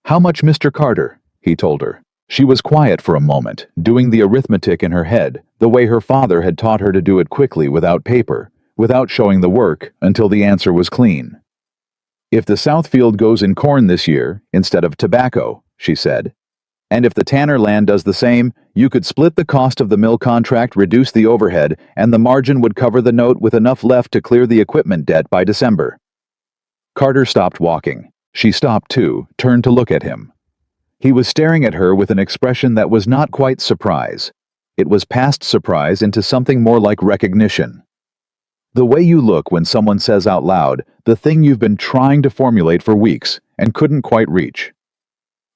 S1: "How much, Mr. Carter?" he told her. She was quiet for a moment, doing the arithmetic in her head, the way her father had taught her to do it quickly without paper, without showing the work, until the answer was clean. "If the Southfield goes in corn this year, instead of tobacco," she said. "And if the Tanner land does the same, you could split the cost of the mill contract, reduce the overhead, and the margin would cover the note with enough left to clear the equipment debt by December." Carter stopped walking. She stopped too, turned to look at him. He was staring at her with an expression that was not quite surprise. It was past surprise into something more like recognition. The way you look when someone says out loud the thing you've been trying to formulate for weeks and couldn't quite reach.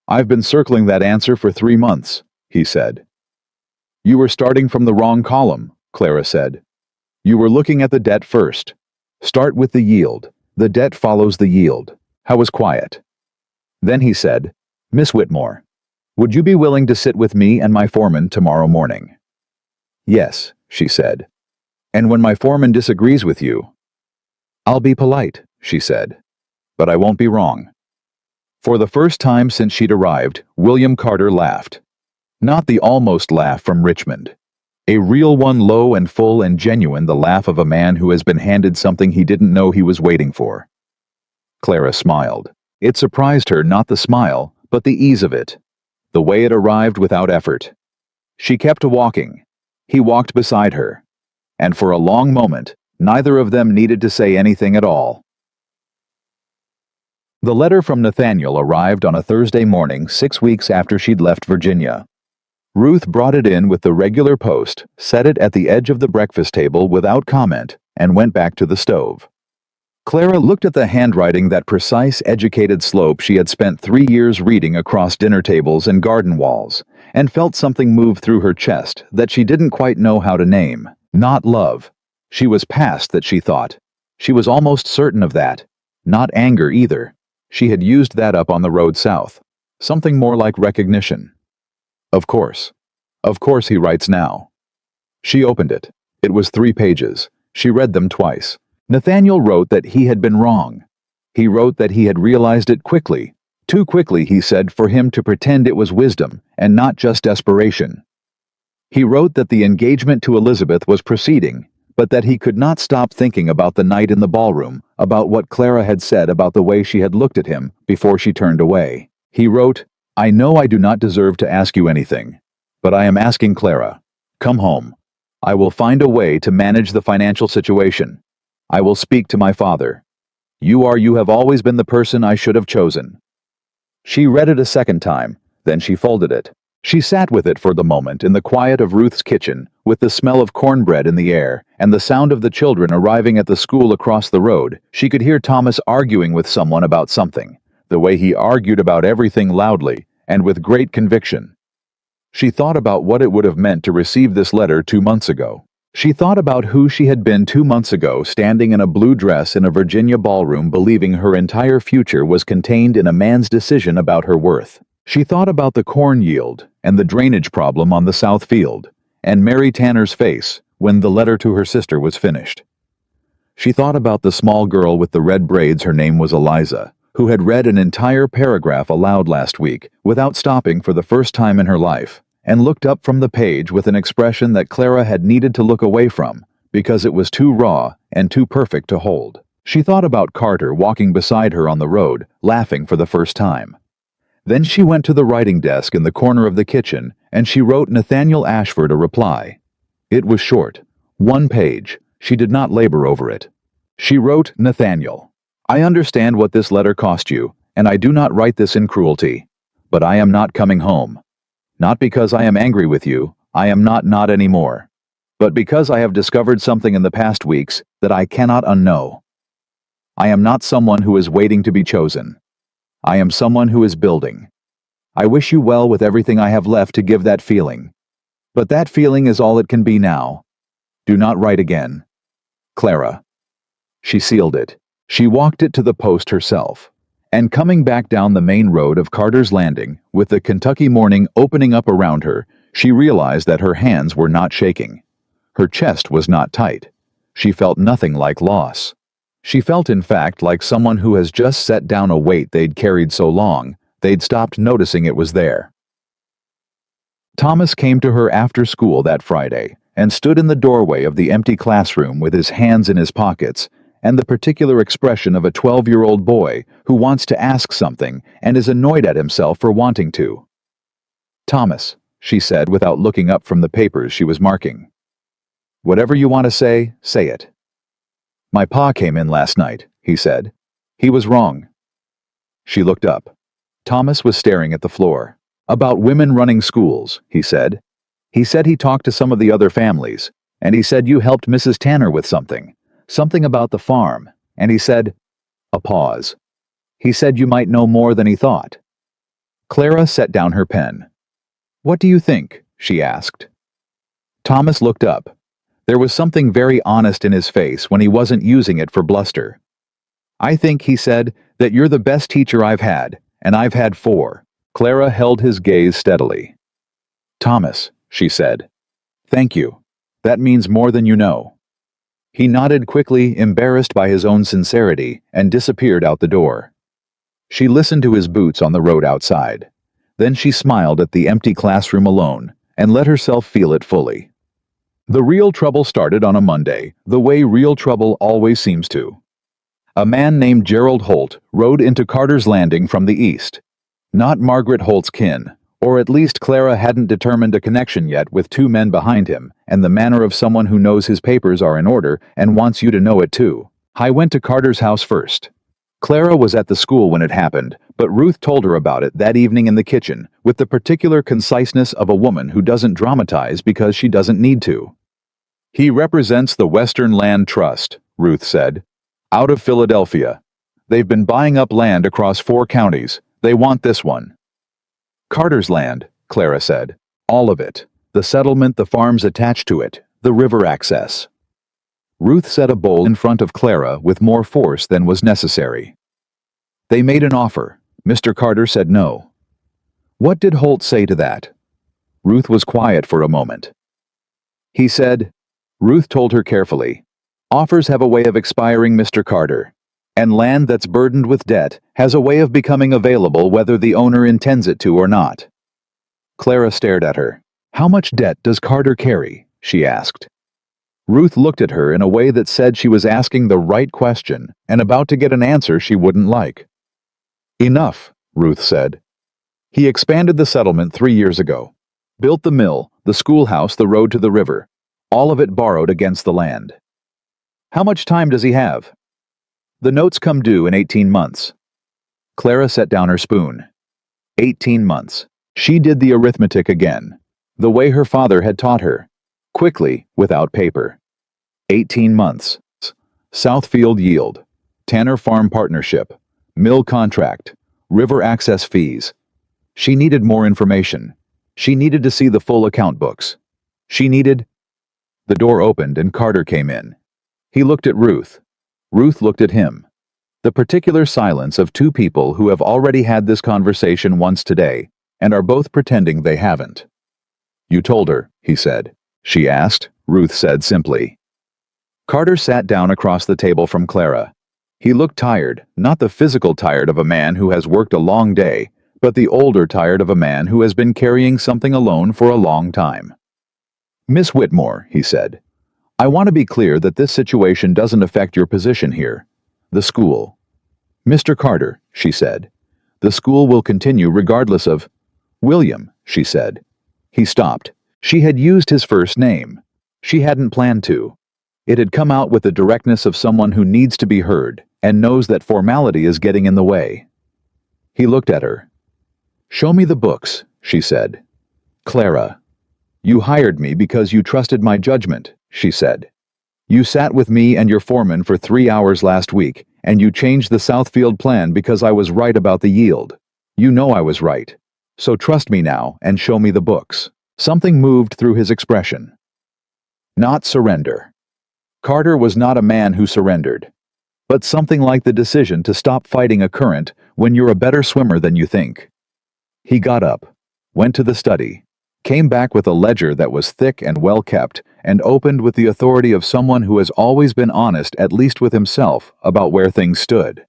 S1: "I've been circling that answer for 3 months, he said. "You were starting from the wrong column," Clara said. "You were looking at the debt first. Start with the yield. The debt follows the yield." I was quiet. Then he said, "Miss Whitmore, would you be willing to sit with me and my foreman tomorrow morning?" "Yes," she said. "And when my foreman disagrees with you—" "I'll be polite," she said. "But I won't be wrong." For the first time since she'd arrived, William Carter laughed. Not the almost laugh from Richmond. A real one, low and full and genuine, the laugh of a man who has been handed something he didn't know he was waiting for. Clara smiled. It surprised her, not the smile, but the ease of it. The way it arrived without effort. She kept walking. He walked beside her. And for a long moment, neither of them needed to say anything at all. The letter from Nathaniel arrived on a Thursday morning 6 weeks after she'd left Virginia. Ruth brought it in with the regular post, set it at the edge of the breakfast table without comment, and went back to the stove. Clara looked at the handwriting, that precise, educated slope she had spent 3 years reading across dinner tables and garden walls, and felt something move through her chest that she didn't quite know how to name. Not love. She was past that, she thought. She was almost certain of that. Not anger either. She had used that up on the road south. Something more like recognition. Of course. Of course he writes now. She opened it. It was 3 pages. She read them twice. Nathaniel wrote that he had been wrong. He wrote that he had realized it quickly. Too quickly, he said, for him to pretend it was wisdom, and not just desperation. He wrote that the engagement to Elizabeth was proceeding, but that he could not stop thinking about the night in the ballroom, about what Clara had said, about the way she had looked at him before she turned away. He wrote, "I know I do not deserve to ask you anything, but I am asking Clara. Come home. I will find a way to manage the financial situation. I will speak to my father. You have always been the person I should have chosen." She read it a second time, then she folded it. She sat with it for the moment in the quiet of Ruth's kitchen, with the smell of cornbread in the air, and the sound of the children arriving at the school across the road. She could hear Thomas arguing with someone about something, the way he argued about everything, loudly, and with great conviction. She thought about what it would have meant to receive this letter 2 months ago. She thought about who she had been 2 months ago, standing in a blue dress in a Virginia ballroom, believing her entire future was contained in a man's decision about her worth. She thought about the corn yield and the drainage problem on the South Field, and Mary Tanner's face when the letter to her sister was finished. She thought about the small girl with the red braids, her name was Eliza, who had read an entire paragraph aloud last week without stopping for the first time in her life, and looked up from the page with an expression that Clara had needed to look away from because it was too raw and too perfect to hold. She thought about Carter walking beside her on the road, laughing for the first time. Then she went to the writing desk in the corner of the kitchen, and she wrote Nathaniel Ashford a reply. It was short, 1 page. She did not labor over it. She wrote, "Nathaniel, I understand what this letter cost you, and I do not write this in cruelty. But I am not coming home. Not because I am angry with you, I am not anymore. But because I have discovered something in the past weeks that I cannot unknow. I am not someone who is waiting to be chosen. I am someone who is building. I wish you well with everything I have left to give that feeling. But that feeling is all it can be now. Do not write again. Clara." She sealed it. She walked it to the post herself. And coming back down the main road of Carter's Landing, with the Kentucky morning opening up around her, she realized that her hands were not shaking. Her chest was not tight. She felt nothing like loss. She felt, in fact, like someone who has just set down a weight they'd carried so long, they'd stopped noticing it was there. Thomas came to her after school that Friday and stood in the doorway of the empty classroom with his hands in his pockets and the particular expression of a 12-year-old boy who wants to ask something and is annoyed at himself for wanting to. "Thomas," she said without looking up from the papers she was marking. "Whatever you want to say it." "My pa came in last night," he said. "He was wrong." She looked up. Thomas was staring at the floor. "About women running schools," he said. "He said he talked to some of the other families, and he said you helped Mrs. Tanner with something about the farm, and he said—" A pause. "He said you might know more than he thought." Clara set down her pen. "What do you think?" she asked. Thomas looked up. There was something very honest in his face when he wasn't using it for bluster. "I think," he said, "that you're the best teacher I've had, and I've had 4. Clara held his gaze steadily. "Thomas," she said. "Thank you. That means more than you know." He nodded quickly, embarrassed by his own sincerity, and disappeared out the door. She listened to his boots on the road outside. Then she smiled at the empty classroom alone, and let herself feel it fully. The real trouble started on a Monday, the way real trouble always seems to. A man named Gerald Holt rode into Carter's Landing from the east. Not Margaret Holt's kin, or at least Clara hadn't determined a connection yet with 2 men behind him, and the manner of someone who knows his papers are in order and wants you to know it too. I went to Carter's house first. Clara was at the school when it happened, but Ruth told her about it that evening in the kitchen, with the particular conciseness of a woman who doesn't dramatize because she doesn't need to. "He represents the Western Land Trust," Ruth said. "Out of Philadelphia. They've been buying up land across 4 counties. They want this one." "Carter's land," Clara said. "All of it. The settlement, the farms attached to it, the river access." Ruth set a bowl in front of Clara with more force than was necessary. "They made an offer. Mr. Carter said no." "What did Holt say to that?" Ruth was quiet for a moment. "He said," Ruth told her carefully, "offers have a way of expiring, Mr. Carter. And land that's burdened with debt has a way of becoming available whether the owner intends it to or not." Clara stared at her. "How much debt does Carter carry?" she asked. Ruth looked at her in a way that said she was asking the right question and about to get an answer she wouldn't like. "Enough," Ruth said. "He expanded the settlement 3 years ago. Built the mill, the schoolhouse, the road to the river. All of it borrowed against the land." "How much time does he have?" "The notes come due in 18 months. Clara set down her spoon. 18 months. She did the arithmetic again, the way her father had taught her. Quickly, without paper. 18 months. Southfield yield. Tanner Farm Partnership. Mill contract. River access fees. She needed more information. She needed to see the full account books. She needed— The door opened and Carter came in. He looked at Ruth. Ruth looked at him. The particular silence of 2 people who have already had this conversation once today, and are both pretending they haven't. "You told her," he said. "She asked," Ruth said simply. Carter sat down across the table from Clara. He looked tired, not the physical tired of a man who has worked a long day, but the older tired of a man who has been carrying something alone for a long time. "Miss Whitmore," he said, "I want to be clear that this situation doesn't affect your position here. The school." "Mr. Carter," she said, "the school will continue regardless of—" "William," she said. He stopped. She had used his first name. She hadn't planned to. It had come out with the directness of someone who needs to be heard and knows that formality is getting in the way. He looked at her. "Show me the books," she said. "Clara, you hired me because you trusted my judgment," she said. "You sat with me and your foreman for 3 hours last week, and you changed the Southfield plan because I was right about the yield. You know I was right. So trust me now and show me the books." Something moved through his expression. Not surrender. Carter was not a man who surrendered. But something like the decision to stop fighting a current when you're a better swimmer than you think." He got up, went to the study, came back with a ledger that was thick and well kept, and opened with the authority of someone who has always been honest, at least with himself, about where things stood.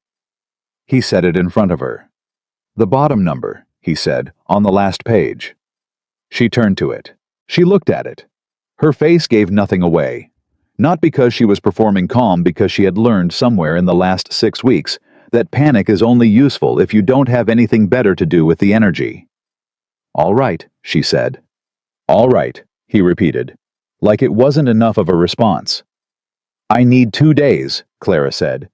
S1: He set it in front of her. "The bottom number," he said, "on the last page." She turned to it. She looked at it. Her face gave nothing away. Not because she was performing calm, because she had learned somewhere in the last 6 weeks that panic is only useful if you don't have anything better to do with the energy. "All right," she said. "All right," he repeated, like it wasn't enough of a response. "I need 2 days," Clara said.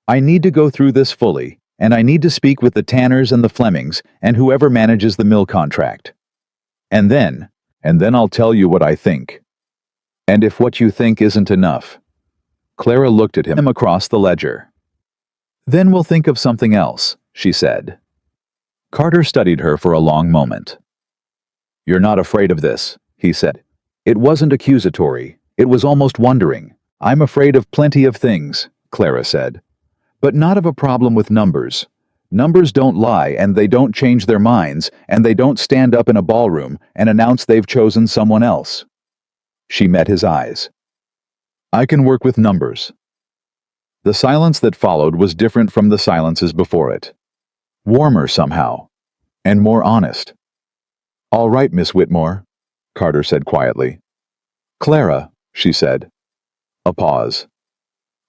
S1: "I need to go through this fully, and I need to speak with the Tanners and the Flemings and whoever manages the mill contract. And then I'll tell you what I think. And if what you think isn't enough." Clara looked at him across the ledger. "Then we'll think of something else," she said. Carter studied her for a long moment. "You're not afraid of this," he said. It wasn't accusatory, it was almost wondering. "I'm afraid of plenty of things," Clara said. "But not of a problem with numbers. Numbers don't lie, and they don't change their minds, and they don't stand up in a ballroom and announce they've chosen someone else." She met his eyes. "I can work with numbers." The silence that followed was different from the silences before it. Warmer somehow, and more honest. "All right, Miss Whitmore," Carter said quietly. "Clara," she said. A pause.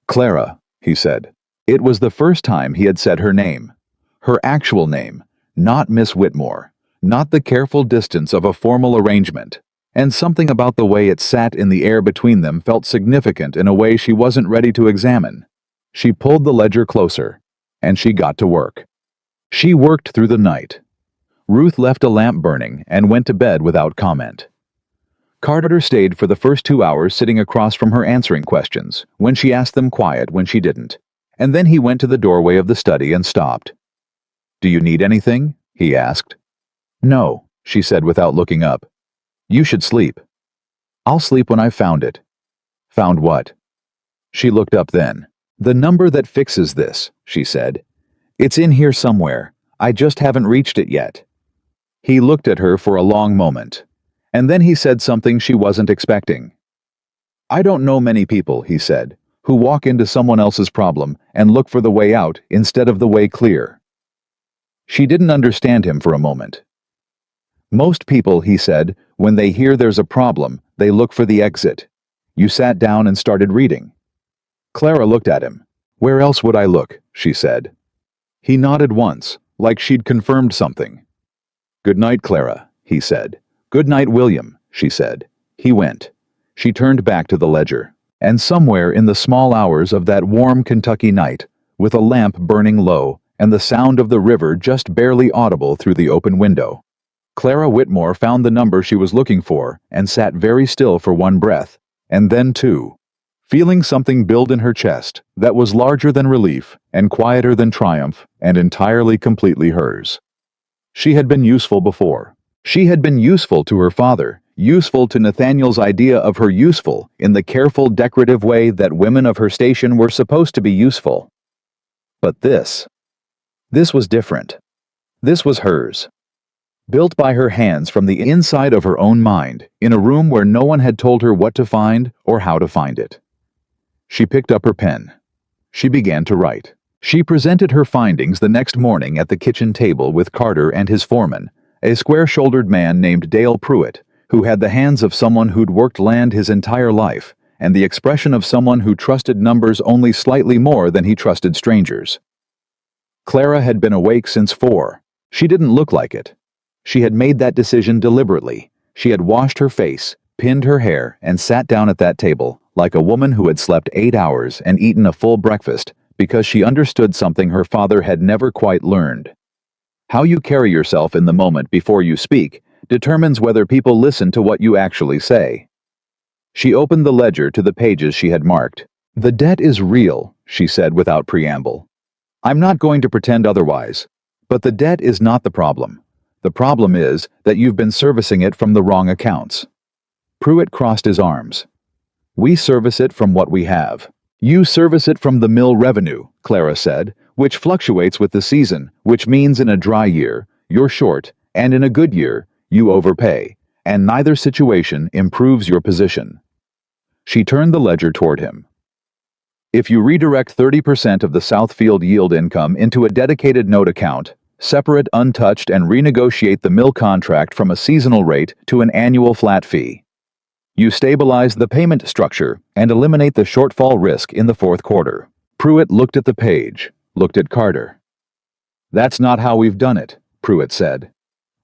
S1: "Clara," he said. It was the first time he had said her name. Her actual name, not Miss Whitmore, not the careful distance of a formal arrangement. And something about the way it sat in the air between them felt significant in a way she wasn't ready to examine. She pulled the ledger closer, and she got to work. She worked through the night. Ruth left a lamp burning and went to bed without comment. Carter stayed for the first 2 hours sitting across from her answering questions, when she asked them quiet when she didn't, and then he went to the doorway of the study and stopped. "Do you need anything?" he asked. "No," she said without looking up. "You should sleep." "I'll sleep when I've found it." "Found what?" She looked up then. "The number that fixes this," she said. "It's in here somewhere. I just haven't reached it yet." He looked at her for a long moment, and then he said something she wasn't expecting. "I don't know many people," he said, "who walk into someone else's problem and look for the way out instead of the way clear." She didn't understand him for a moment. "Most people," he said, "when they hear there's a problem, they look for the exit. You sat down and started reading." Clara looked at him. "Where else would I look?" she said. He nodded once, like she'd confirmed something. "Good night, Clara," he said. "Good night, William," she said. He went. She turned back to the ledger. And somewhere in the small hours of that warm Kentucky night, with a lamp burning low and the sound of the river just barely audible through the open window, Clara Whitmore found the number she was looking for and sat very still for one breath, and then two, feeling something build in her chest that was larger than relief and quieter than triumph and entirely completely hers. She had been useful before. She had been useful to her father, useful to Nathaniel's idea of her, useful in the careful, decorative way that women of her station were supposed to be useful. But this was different. This was hers. Built by her hands from the inside of her own mind, in a room where no one had told her what to find or how to find it. She picked up her pen. She began to write. She presented her findings the next morning at the kitchen table with Carter and his foreman, a square-shouldered man named Dale Pruitt, who had the hands of someone who'd worked land his entire life, and the expression of someone who trusted numbers only slightly more than he trusted strangers. Clara had been awake since 4. She didn't look like it. She had made that decision deliberately. She had washed her face, pinned her hair, and sat down at that table, like a woman who had slept 8 hours and eaten a full breakfast, because she understood something her father had never quite learned. How you carry yourself in the moment before you speak determines whether people listen to what you actually say. She opened the ledger to the pages she had marked. "The debt is real," she said without preamble. "I'm not going to pretend otherwise. But the debt is not the problem. The problem is that you've been servicing it from the wrong accounts." Pruitt crossed his arms. "We service it from what we have." "You service it from the mill revenue," Clara said, which fluctuates with the season, which means in a dry year, you're short, and in a good year, you overpay, and neither situation improves your position. She turned the ledger toward him. If you redirect 30% of the Southfield yield income into a dedicated note account, separate, untouched, and renegotiate the mill contract from a seasonal rate to an annual flat fee. You stabilize the payment structure and eliminate the shortfall risk in the fourth quarter. Pruitt looked at the page, looked at Carter. That's not how we've done it, Pruitt said.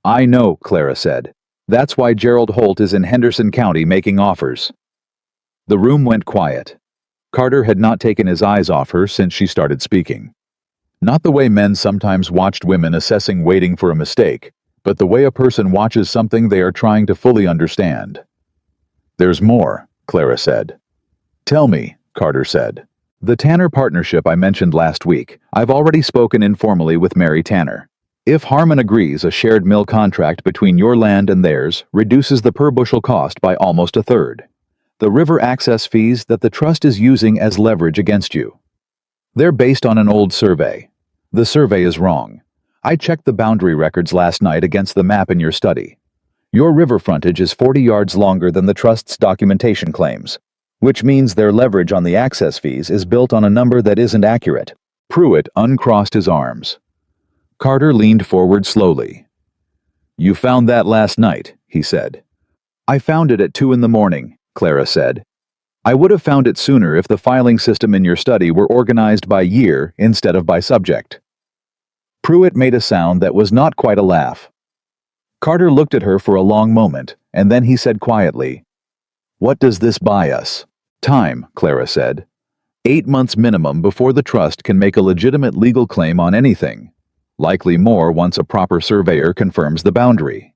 S1: I know, Clara said. That's why Gerald Holt is in Henderson County making offers. The room went quiet. Carter had not taken his eyes off her since she started speaking. Not the way men sometimes watched women assessing waiting for a mistake, but the way a person watches something they are trying to fully understand. There's more, Clara said. Tell me, Carter said. The Tanner partnership I mentioned last week, I've already spoken informally with Mary Tanner. If Harmon agrees, a shared mill contract between your land and theirs reduces the per bushel cost by almost a third. The river access fees that the trust is using as leverage against you. They're based on an old survey. The survey is wrong. I checked the boundary records last night against the map in your study. Your river frontage is 40 yards longer than the trust's documentation claims, which means their leverage on the access fees is built on a number that isn't accurate. Pruitt uncrossed his arms. Carter leaned forward slowly. You found that last night, he said. I found it at 2 a.m, Clara said. I would have found it sooner if the filing system in your study were organized by year instead of by subject. Pruitt made a sound that was not quite a laugh. Carter looked at her for a long moment, and then he said quietly, What does this buy us? Time, Clara said. 8 months minimum before the trust can make a legitimate legal claim on anything. Likely more once a proper surveyor confirms the boundary.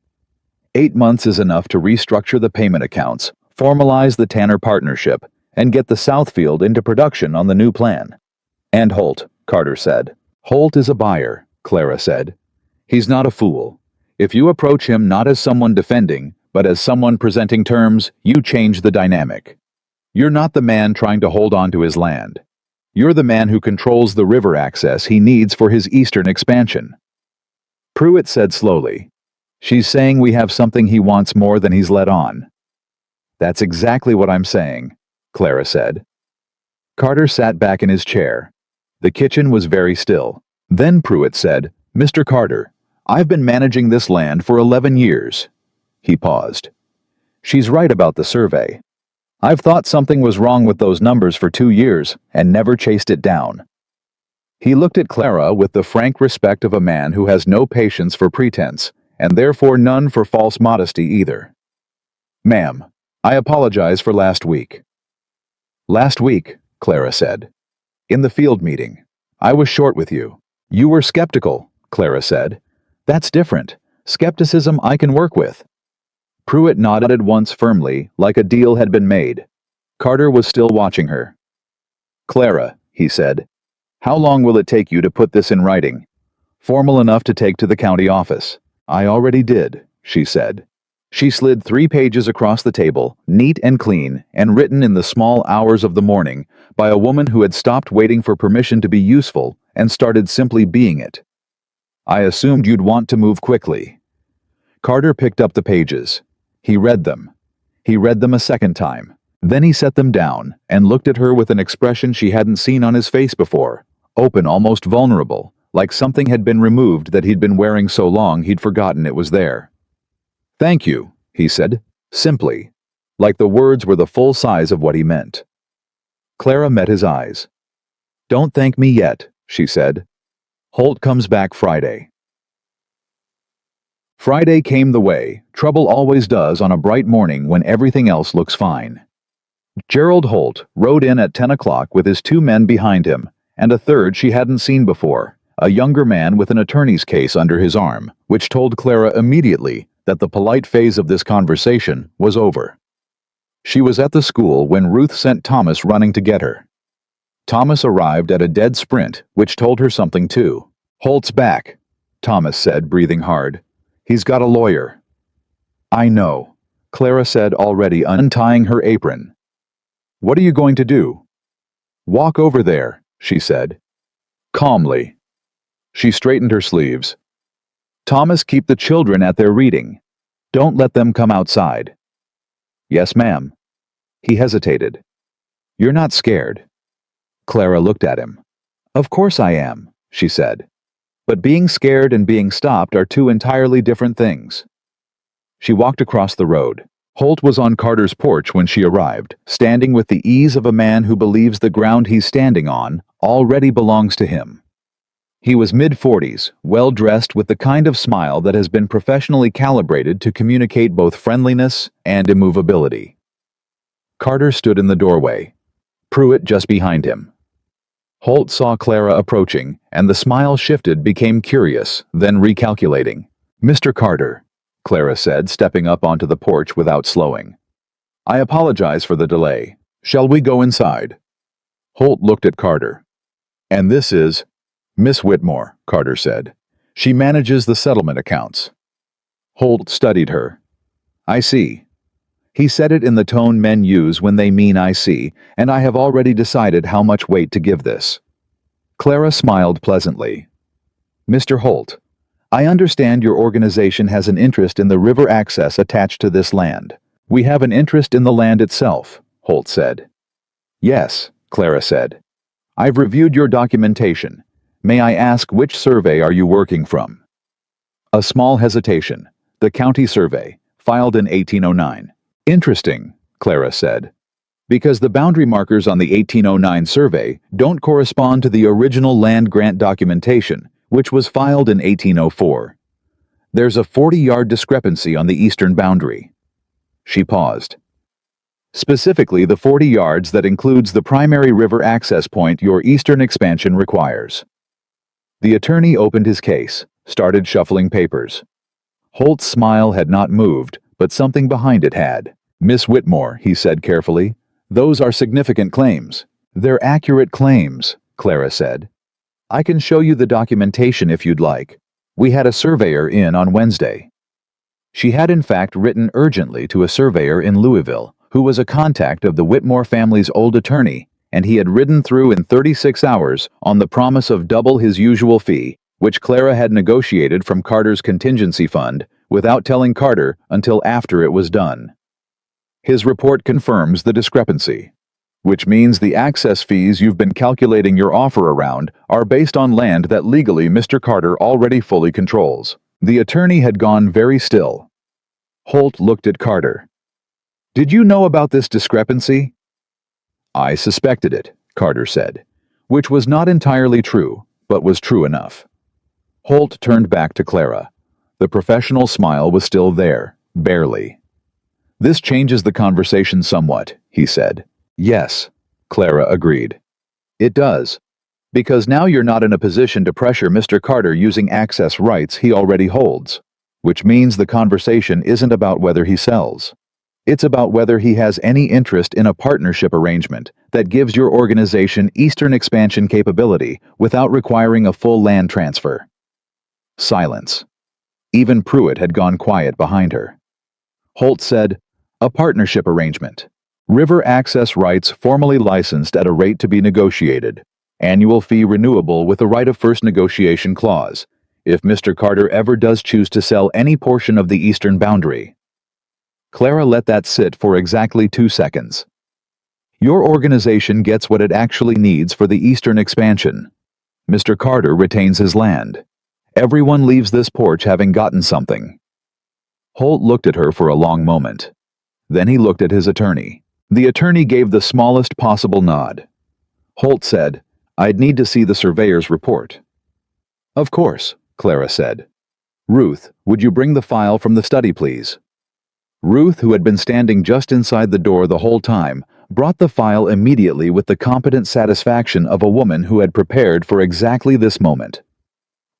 S1: 8 months is enough to restructure the payment accounts, formalize the Tanner partnership, and get the Southfield into production on the new plan. And Holt, Carter said. Holt is a buyer, Clara said. He's not a fool. If you approach him not as someone defending, but as someone presenting terms, you change the dynamic. You're not the man trying to hold on to his land. You're the man who controls the river access he needs for his eastern expansion. Pruitt said slowly, She's saying we have something he wants more than he's let on. That's exactly what I'm saying, Clara said. Carter sat back in his chair. The kitchen was very still. Then Pruitt said, Mr. Carter, I've been managing this land for 11 years. He paused. She's right about the survey. I've thought something was wrong with those numbers for 2 years and never chased it down. He looked at Clara with the frank respect of a man who has no patience for pretense, and therefore none for false modesty either. Ma'am, I apologize for last week. Last week, Clara said. In the field meeting. I was short with you. You were skeptical, Clara said. That's different. Skepticism I can work with. Pruitt nodded once firmly, like a deal had been made. Carter was still watching her. Clara, he said, how long will it take you to put this in writing? Formal enough to take to the county office. I already did, she said. She slid 3 pages across the table, neat and clean, and written in the small hours of the morning by a woman who had stopped waiting for permission to be useful and started simply being it. I assumed you'd want to move quickly. Carter picked up the pages. He read them. He read them a second time. Then he set them down and looked at her with an expression she hadn't seen on his face before, open, almost vulnerable, like something had been removed that he'd been wearing so long he'd forgotten it was there. Thank you, he said, simply, like the words were the full size of what he meant. Clara met his eyes. Don't thank me yet, she said. Holt comes back Friday. Friday came the way trouble always does on a bright morning when everything else looks fine. Gerald Holt rode in at 10 o'clock with his 2 men behind him, and a third she hadn't seen before, a younger man with an attorney's case under his arm, which told Clara immediately that the polite phase of this conversation was over. She was at the school when Ruth sent Thomas running to get her. Thomas arrived at a dead sprint, which told her something too. Holt's back, Thomas said, breathing hard. He's got a lawyer. I know, Clara said, already untying her apron. What are you going to do? Walk over there, she said. Calmly. She straightened her sleeves. Thomas, keep the children at their reading. Don't let them come outside. Yes, ma'am. He hesitated. You're not scared. Clara looked at him. Of course I am, she said. But being scared and being stopped are two entirely different things. She walked across the road. Holt was on Carter's porch when she arrived, standing with the ease of a man who believes the ground he's standing on already belongs to him. He was mid-40s, well-dressed with the kind of smile that has been professionally calibrated to communicate both friendliness and immovability. Carter stood in the doorway, Pruitt just behind him. Holt saw Clara approaching, and the smile shifted, became curious, then recalculating. Mr. Carter, Clara said, stepping up onto the porch without slowing. I apologize for the delay. Shall we go inside? Holt looked at Carter. And this is Miss Whitmore, Carter said. She manages the settlement accounts. Holt studied her. I see. He said it in the tone men use when they mean I see, and I have already decided how much weight to give this. Clara smiled pleasantly. Mr. Holt, I understand your organization has an interest in the river access attached to this land. We have an interest in the land itself, Holt said. Yes, Clara said. I've reviewed your documentation. May I ask which survey are you working from? A small hesitation. The county survey, filed in 1809. Interesting, Clara said. Because the boundary markers on the 1809 survey don't correspond to the original land grant documentation, which was filed in 1804. There's a 40-yard discrepancy on the eastern boundary. She paused. Specifically, the 40 yards that includes the primary river access point your eastern expansion requires. The attorney opened his case, started shuffling papers. Holt's smile had not moved, but something behind it had. Miss Whitmore, he said carefully, those are significant claims. They're accurate claims, Clara said. I can show you the documentation if you'd like. We had a surveyor in on Wednesday. She had in fact written urgently to a surveyor in Louisville, who was a contact of the Whitmore family's old attorney, and he had ridden through in 36 hours on the promise of double his usual fee, which Clara had negotiated from Carter's contingency fund, without telling Carter until after it was done. His report confirms the discrepancy, which means the access fees you've been calculating your offer around are based on land that legally Mr. Carter already fully controls. The attorney had gone very still. Holt looked at Carter. Did you know about this discrepancy? I suspected it, Carter said, which was not entirely true, but was true enough. Holt turned back to Clara. The professional smile was still there, barely. This changes the conversation somewhat, he said. Yes, Clara agreed. It does. Because now you're not in a position to pressure Mr. Carter using access rights he already holds, which means the conversation isn't about whether he sells. It's about whether he has any interest in a partnership arrangement that gives your organization eastern expansion capability without requiring a full land transfer. Silence. Even Pruitt had gone quiet behind her. Holt said, a partnership arrangement. River access rights formally licensed at a rate to be negotiated. Annual fee renewable with a right of first negotiation clause, if Mr. Carter ever does choose to sell any portion of the eastern boundary. Clara let that sit for exactly 2 seconds. Your organization gets what it actually needs for the eastern expansion. Mr. Carter retains his land. Everyone leaves this porch having gotten something. Holt looked at her for a long moment. Then he looked at his attorney. The attorney gave the smallest possible nod. Holt said, I'd need to see the surveyor's report. Of course, Clara said. Ruth, would you bring the file from the study, please? Ruth, who had been standing just inside the door the whole time, brought the file immediately with the competent satisfaction of a woman who had prepared for exactly this moment.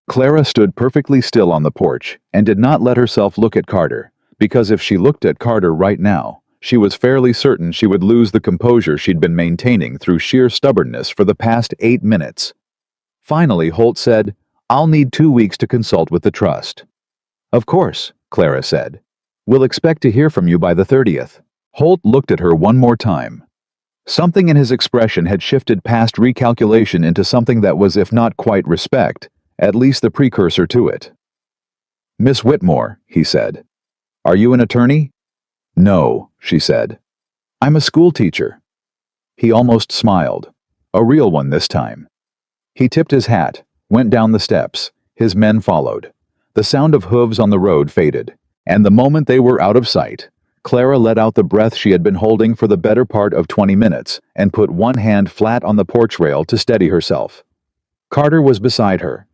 S1: Clara stood perfectly still on the porch and did not let herself look at Carter, because if she looked at Carter right now, she was fairly certain she would lose the composure she'd been maintaining through sheer stubbornness for the past 8 minutes. Finally, Holt said, I'll need 2 weeks to consult with the trust. Of course, Clara said. We'll expect to hear from you by the 30th. Holt looked at her one more time. Something in his expression had shifted past recalculation into something that was, if not quite respect, at least the precursor to it. "Miss Whitmore," he said. "Are you an attorney?" "No," she said. "I'm a school teacher." He almost smiled. A real one this time. He tipped his hat, went down the steps. His men followed. The sound of hooves on the road faded, and the moment they were out of sight, Clara let out the breath she had been holding for the better part of 20 minutes and put one hand flat on the porch rail to steady herself. Carter was beside her.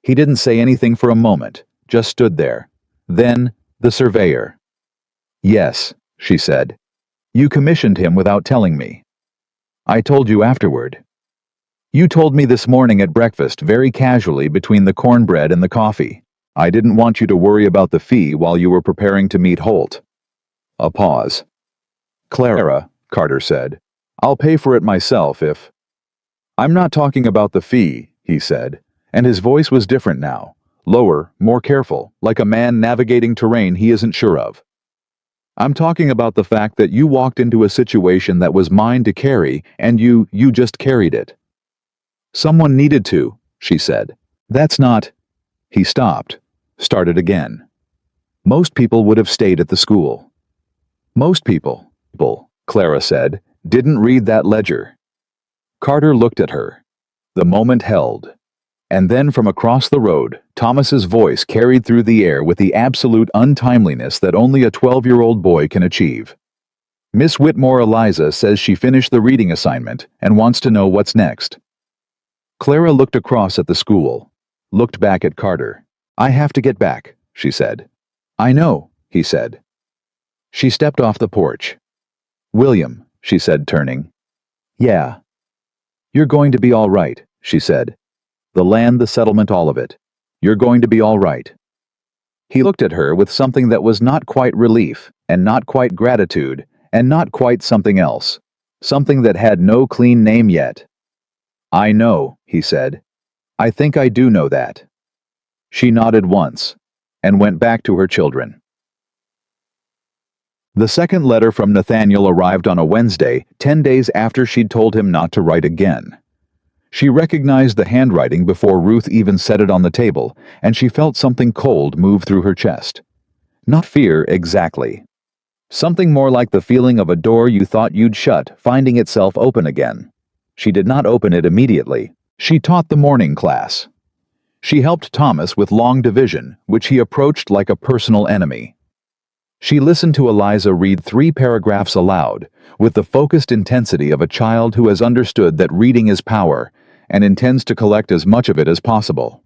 S1: He didn't say anything for a moment, just stood there. Then, the surveyor. "Yes," she said. "You commissioned him without telling me." "I told you afterward." "You told me this morning at breakfast very casually between the cornbread and the coffee. I didn't want you to worry about the fee while you were preparing to meet Holt." A pause. "Clara," Carter said, "I'll pay for it myself if—" "I'm not talking about the fee," he said, and his voice was different now, lower, more careful, like a man navigating terrain he isn't sure of. "I'm talking about the fact that you walked into a situation that was mine to carry, and you just carried it." "Someone needed to," she said. "That's not—" He stopped, started again. "Most people would have stayed at the school." "Most people," Clara said, "didn't read that ledger." Carter looked at her. The moment held. And then from across the road, Thomas's voice carried through the air with the absolute untimeliness that only a 12-year-old boy can achieve. "Miss Whitmore Eliza says she finished the reading assignment and wants to know what's next." Clara looked across at the school, looked back at Carter. "I have to get back," she said. "I know," he said. She stepped off the porch. "William," she said, turning. "Yeah." "You're going to be all right," she said. "The land, the settlement, all of it. You're going to be all right." He looked at her with something that was not quite relief, and not quite gratitude, and not quite something else. Something that had no clean name yet. "I know," he said. "I think I do know that." She nodded once, and went back to her children. The second letter from Nathaniel arrived on a Wednesday, 10 days after she'd told him not to write again. She recognized the handwriting before Ruth even set it on the table, and she felt something cold move through her chest. Not fear, exactly. Something more like the feeling of a door you thought you'd shut, finding itself open again. She did not open it immediately. She taught the morning class. She helped Thomas with long division, which he approached like a personal enemy. She listened to Eliza read 3 paragraphs aloud, with the focused intensity of a child who has understood that reading is power, and intends to collect as much of it as possible.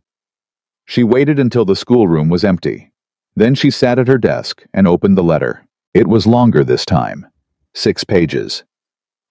S1: She waited until the schoolroom was empty. Then she sat at her desk and opened the letter. It was longer this time. 6 pages.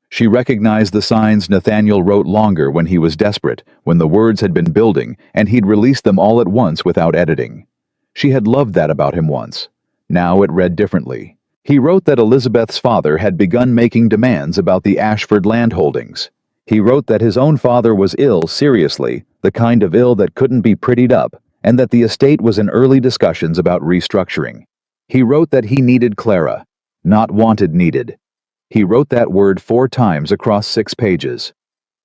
S1: She recognized the signs Nathaniel wrote longer when he was desperate, when the words had been building, and he'd released them all at once without editing. She had loved that about him once. Now it read differently. He wrote that Elizabeth's father had begun making demands about the Ashford landholdings. He wrote that his own father was ill seriously, the kind of ill that couldn't be prettied up, and that the estate was in early discussions about restructuring. He wrote that he needed Clara, not wanted needed. He wrote that word 4 times across 6 pages.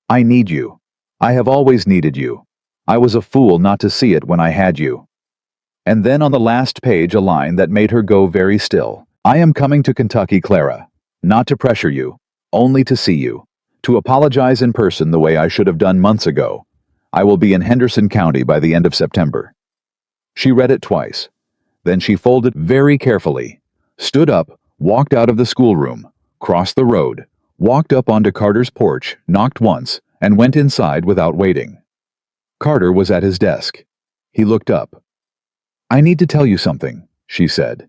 S1: "I need you. I have always needed you. I was a fool not to see it when I had you." And then on the last page a line that made her go very still. "I am coming to Kentucky, Clara. Not to pressure you. Only to see you. To apologize in person the way I should have done months ago. I will be in Henderson County by the end of September." She read it twice. Then she folded very carefully, stood up, walked out of the schoolroom, crossed the road, walked up onto Carter's porch, knocked once, and went inside without waiting. Carter was at his desk. He looked up. "I need to tell you something," she said.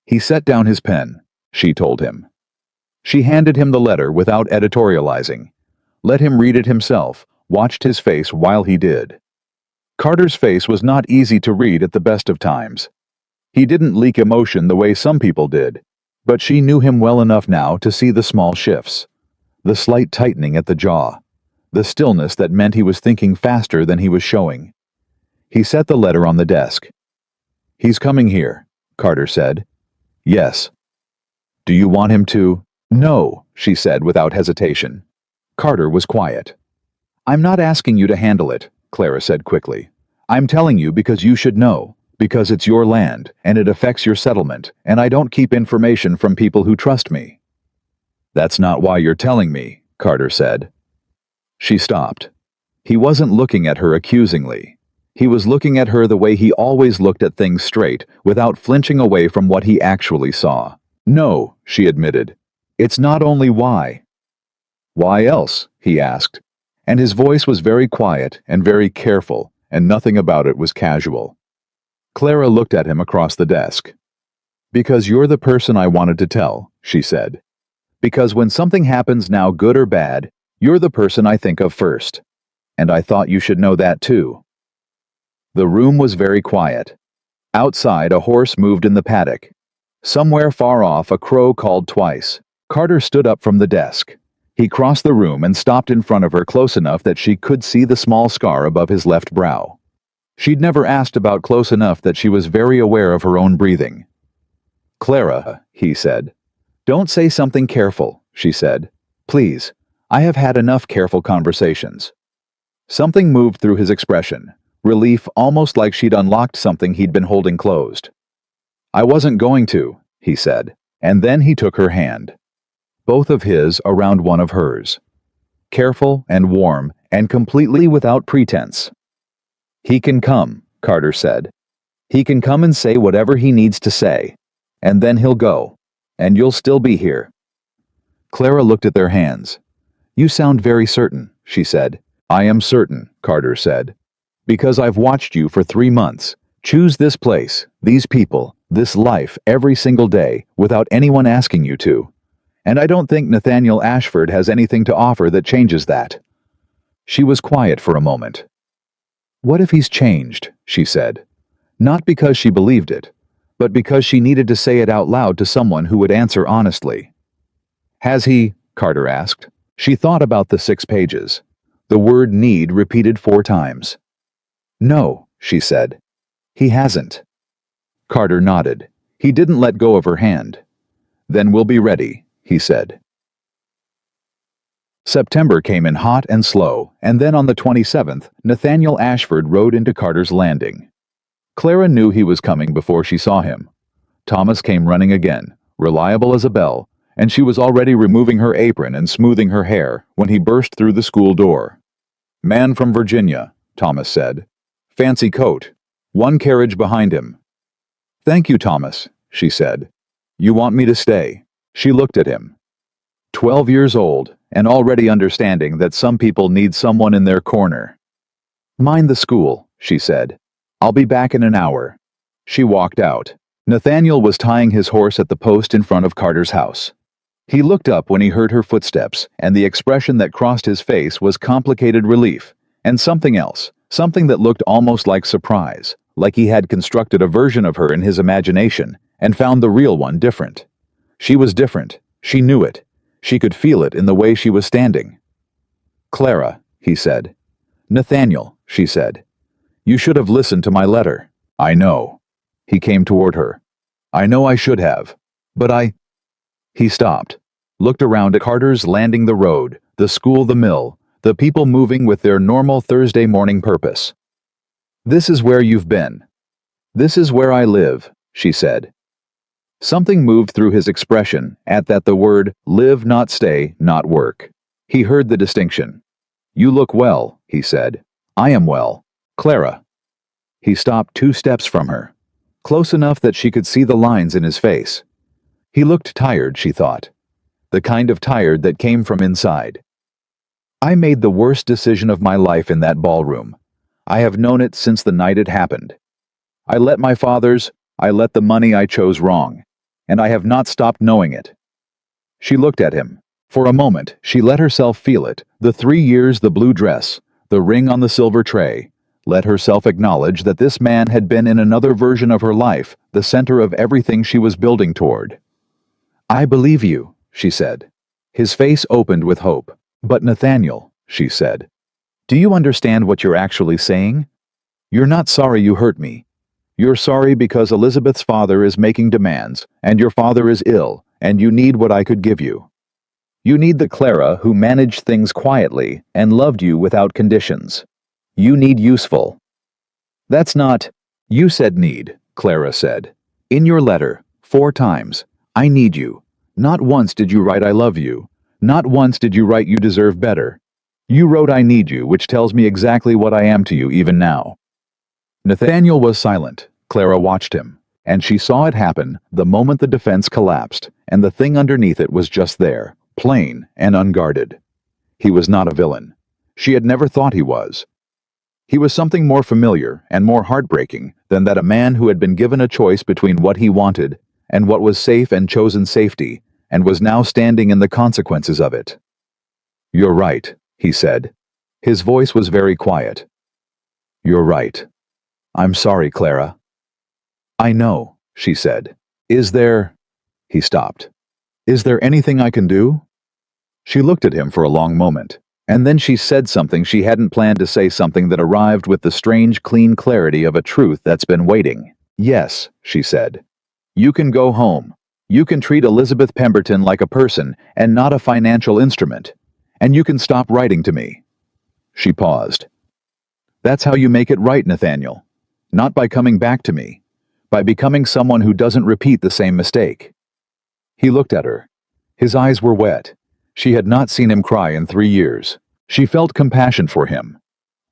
S1: He set down his pen. She told him. She handed him the letter without editorializing. Let him read it himself, watched his face while he did. Carter's face was not easy to read at the best of times. He didn't leak emotion the way some people did, but she knew him well enough now to see the small shifts. The slight tightening at the jaw. The stillness that meant he was thinking faster than he was showing. He set the letter on the desk. "He's coming here," Carter said. "Yes." "Do you want him to?" No, she said without hesitation. Carter was quiet. I'm not asking you to handle it, Clara said quickly. I'm telling you because you should know, because it's your land, and it affects your settlement, and I don't keep information from people who trust me. That's not why you're telling me, Carter said. She stopped. He wasn't looking at her accusingly. He was looking at her the way he always looked at things straight, without flinching away from what he actually saw. No, she admitted. It's not only why. Why else? He asked. And his voice was very quiet and very careful, and nothing about it was casual. Clara looked at him across the desk. Because you're the person I wanted to tell, she said. Because when something happens now, good or bad, you're the person I think of first. And I thought you should know that too. The room was very quiet. Outside, a horse moved in the paddock. Somewhere far off, a crow called twice. Carter stood up from the desk. He crossed the room and stopped in front of her close enough that she could see the small scar above his left brow. She'd never asked about close enough that she was very aware of her own breathing. Clara, he said. Don't say something careful, she said. Please, I have had enough careful conversations. Something moved through his expression, relief almost like she'd unlocked something he'd been holding closed. I wasn't going to, he said, and then he took her hand. Both of his around one of hers. Careful and warm and completely without pretense. He can come, Carter said. He can come and say whatever he needs to say, and then he'll go, and you'll still be here. Clara looked at their hands. You sound very certain, she said. I am certain, Carter said. Because I've watched you for 3 months. Choose this place, these people, this life every single day without anyone asking you to. And I don't think Nathaniel Ashford has anything to offer that changes that. She was quiet for a moment. What if he's changed, she said. Not because she believed it, but because she needed to say it out loud to someone who would answer honestly. Has he? Carter asked. She thought about the 6 pages. The word need repeated 4 times. No, she said. He hasn't. Carter nodded. He didn't let go of her hand. Then we'll be ready, he said. September came in hot and slow, and then on the 27th, Nathaniel Ashford rode into Carter's landing. Clara knew he was coming before she saw him. Thomas came running again, reliable as a bell, and she was already removing her apron and smoothing her hair when he burst through the school door. Man from Virginia, Thomas said. Fancy coat. 1 carriage behind him. Thank you, Thomas, she said. You want me to stay? She looked at him. 12 years old, and already understanding that some people need someone in their corner. Mind the school, she said. I'll be back in an hour. She walked out. Nathaniel was tying his horse at the post in front of Carter's house. He looked up when he heard her footsteps, and the expression that crossed his face was complicated relief, and something else, something that looked almost like surprise, like he had constructed a version of her in his imagination and found the real one different. She was different. She knew it. She could feel it in the way she was standing. Clara, he said. Nathaniel, she said. You should have listened to my letter. I know. He came toward her. I know I should have. But He stopped, looked around at Carter's landing, the road, the school, the mill, the people moving with their normal Thursday morning purpose. This is where you've been. This is where I live, she said. Something moved through his expression at that the word live, not stay, not work. He heard the distinction. You look well, he said. I am well. Clara. He stopped 2 steps from her, close enough that she could see the lines in his face. He looked tired, she thought. The kind of tired that came from inside. I made the worst decision of my life in that ballroom. I have known it since the night it happened. I let the money I chose wrong, and I have not stopped knowing it. She looked at him. For a moment, she let herself feel it, the 3 years, the blue dress, the ring on the silver tray. Let herself acknowledge that this man had been in another version of her life, the center of everything she was building toward. I believe you, she said. His face opened with hope. But Nathaniel, she said, do you understand what you're actually saying? You're not sorry you hurt me. You're sorry because Elizabeth's father is making demands, and your father is ill, and you need what I could give you. You need the Clara who managed things quietly and loved you without conditions. You need useful. That's not... You said need, Clara said. In your letter, 4 times. I need you. Not once did you write I love you. Not once did you write you deserve better. You wrote I need you, which tells me exactly what I am to you even now. Nathaniel was silent. Clara watched him, and she saw it happen the moment the defense collapsed, and the thing underneath it was just there, plain and unguarded. He was not a villain. She had never thought he was. He was something more familiar and more heartbreaking than that, a man who had been given a choice between what he wanted and what was safe and chosen safety, and was now standing in the consequences of it. You're right, he said. His voice was very quiet. You're right. I'm sorry, Clara. I know, she said. Is there... He stopped. Is there anything I can do? She looked at him for a long moment, and then she said something she hadn't planned to say, something that arrived with the strange, clean clarity of a truth that's been waiting. Yes, she said. You can go home. You can treat Elizabeth Pemberton like a person and not a financial instrument. And you can stop writing to me. She paused. That's how you make it right, Nathaniel. Not by coming back to me. By becoming someone who doesn't repeat the same mistake. He looked at her. His eyes were wet. She had not seen him cry in 3 years. She felt compassion for him.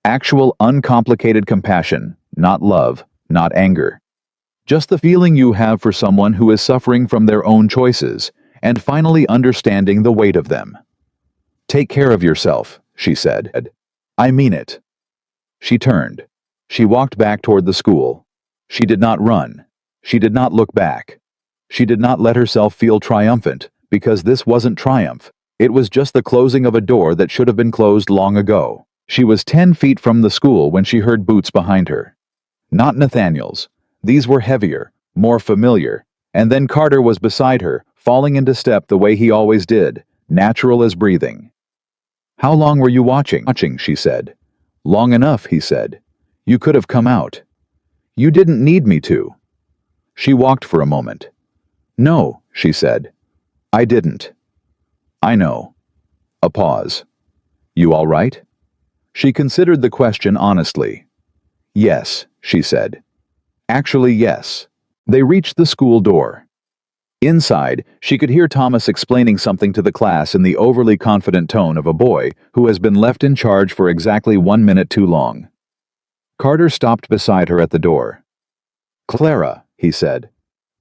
S1: Actual, uncomplicated compassion, not love, not anger. Just the feeling you have for someone who is suffering from their own choices, and finally understanding the weight of them. Take care of yourself, she said. I mean it. She turned. She walked back toward the school. She did not run. She did not look back. She did not let herself feel triumphant, because this wasn't triumph. It was just the closing of a door that should have been closed long ago. She was 10 feet from the school when she heard boots behind her. Not Nathaniel's. These were heavier, more familiar, and then Carter was beside her, falling into step the way he always did, natural as breathing. How long were you watching? She said. Long enough, he said. You could have come out. You didn't need me to. She walked for a moment. No, she said. I didn't. I know. A pause. You all right? She considered the question honestly. Yes, she said. Actually, yes. They reached the school door. Inside, she could hear Thomas explaining something to the class in the overly confident tone of a boy who has been left in charge for exactly 1 minute too long. Carter stopped beside her at the door. Clara, he said.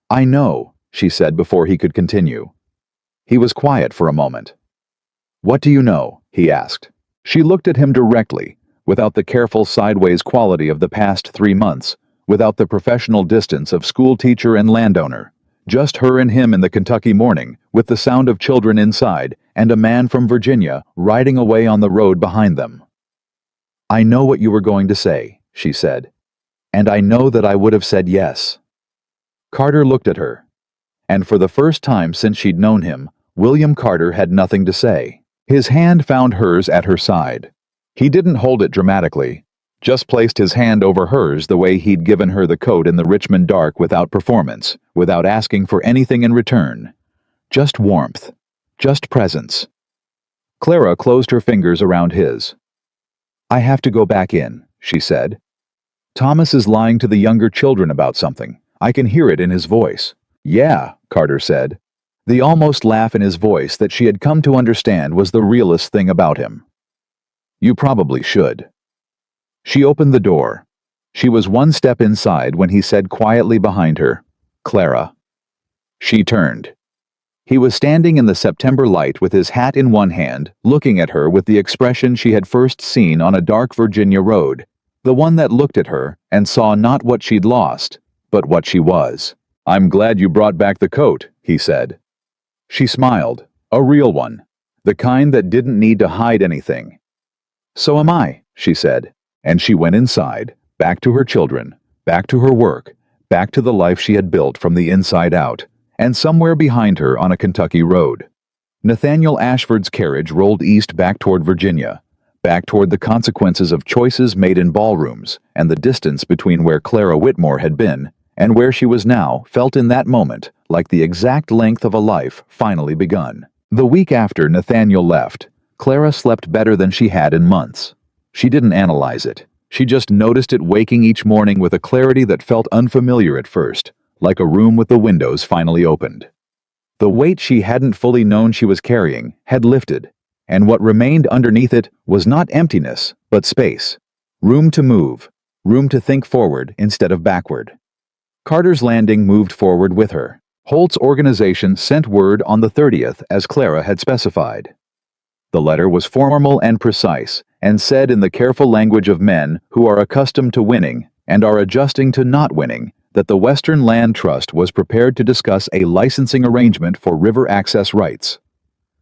S1: I know, she said before he could continue. He was quiet for a moment. What do you know? He asked. She looked at him directly, without the careful sideways quality of the past 3 months, without the professional distance of school teacher and landowner. Just her and him in the Kentucky morning, with the sound of children inside, and a man from Virginia riding away on the road behind them. I know what you were going to say, she said. And I know that I would have said yes. Carter looked at her. And for the first time since she'd known him, William Carter had nothing to say. His hand found hers at her side. He didn't hold it dramatically, just placed his hand over hers the way he'd given her the coat in the Richmond dark, without performance, without asking for anything in return. Just warmth. Just presence. Clara closed her fingers around his. I have to go back in, she said. Thomas is lying to the younger children about something. I can hear it in his voice. Yeah, Carter said. The almost laugh in his voice that she had come to understand was the realest thing about him. You probably should. She opened the door. She was 1 step inside when he said quietly behind her, Clara. She turned. He was standing in the September light with his hat in one hand, looking at her with the expression she had first seen on a dark Virginia road, the one that looked at her and saw not what she'd lost, but what she was. I'm glad you brought back the coat, he said. She smiled, a real one, the kind that didn't need to hide anything. So am I, she said, and she went inside, back to her children, back to her work, back to the life she had built from the inside out, and somewhere behind her on a Kentucky road. Nathaniel Ashford's carriage rolled east back toward Virginia, back toward the consequences of choices made in ballrooms, and the distance between where Clara Whitmore had been and where she was now felt in that moment like the exact length of a life finally begun. The week after Nathaniel left, Clara slept better than she had in months. She didn't analyze it. She just noticed it waking each morning with a clarity that felt unfamiliar at first, like a room with the windows finally opened. The weight she hadn't fully known she was carrying had lifted, and what remained underneath it was not emptiness, but space. Room to move, room to think forward instead of backward. Carter's Landing moved forward with her. Holt's organization sent word on the 30th as Clara had specified. The letter was formal and precise, and said in the careful language of men who are accustomed to winning and are adjusting to not winning, that the Western Land Trust was prepared to discuss a licensing arrangement for river access rights.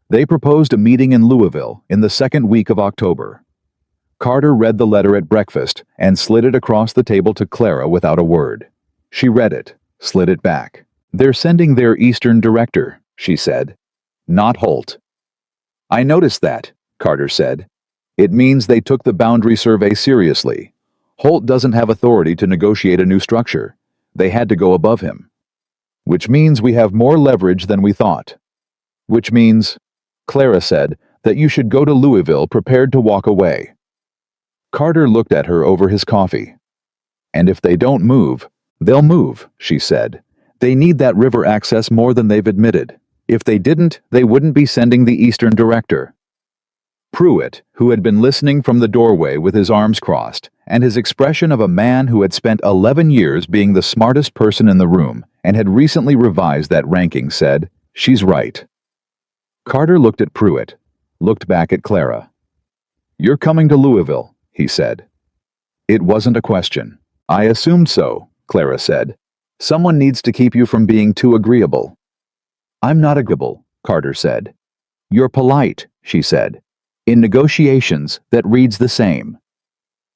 S1: They proposed a meeting in Louisville in the second week of October. Carter read the letter at breakfast and slid it across the table to Clara without a word. She read it, slid it back. "They're sending their Eastern director," she said. "Not Holt." "I noticed that," Carter said. "It means they took the boundary survey seriously. Holt doesn't have authority to negotiate a new structure. They had to go above him. Which means we have more leverage than we thought. Which means," Clara said, "that you should go to Louisville prepared to walk away." Carter looked at her over his coffee. "And if they don't move, they'll move," she said. "They need that river access more than they've admitted. If they didn't, they wouldn't be sending the Eastern director." Pruitt, who had been listening from the doorway with his arms crossed, and his expression of a man who had spent 11 years being the smartest person in the room and had recently revised that ranking, said, "She's right." Carter looked at Pruitt, looked back at Clara. "You're coming to Louisville," he said. It wasn't a question. "I assumed so," Clara said. "Someone needs to keep you from being too agreeable." "I'm not agreeable," Carter said. "You're polite," she said. "In negotiations, that reads the same."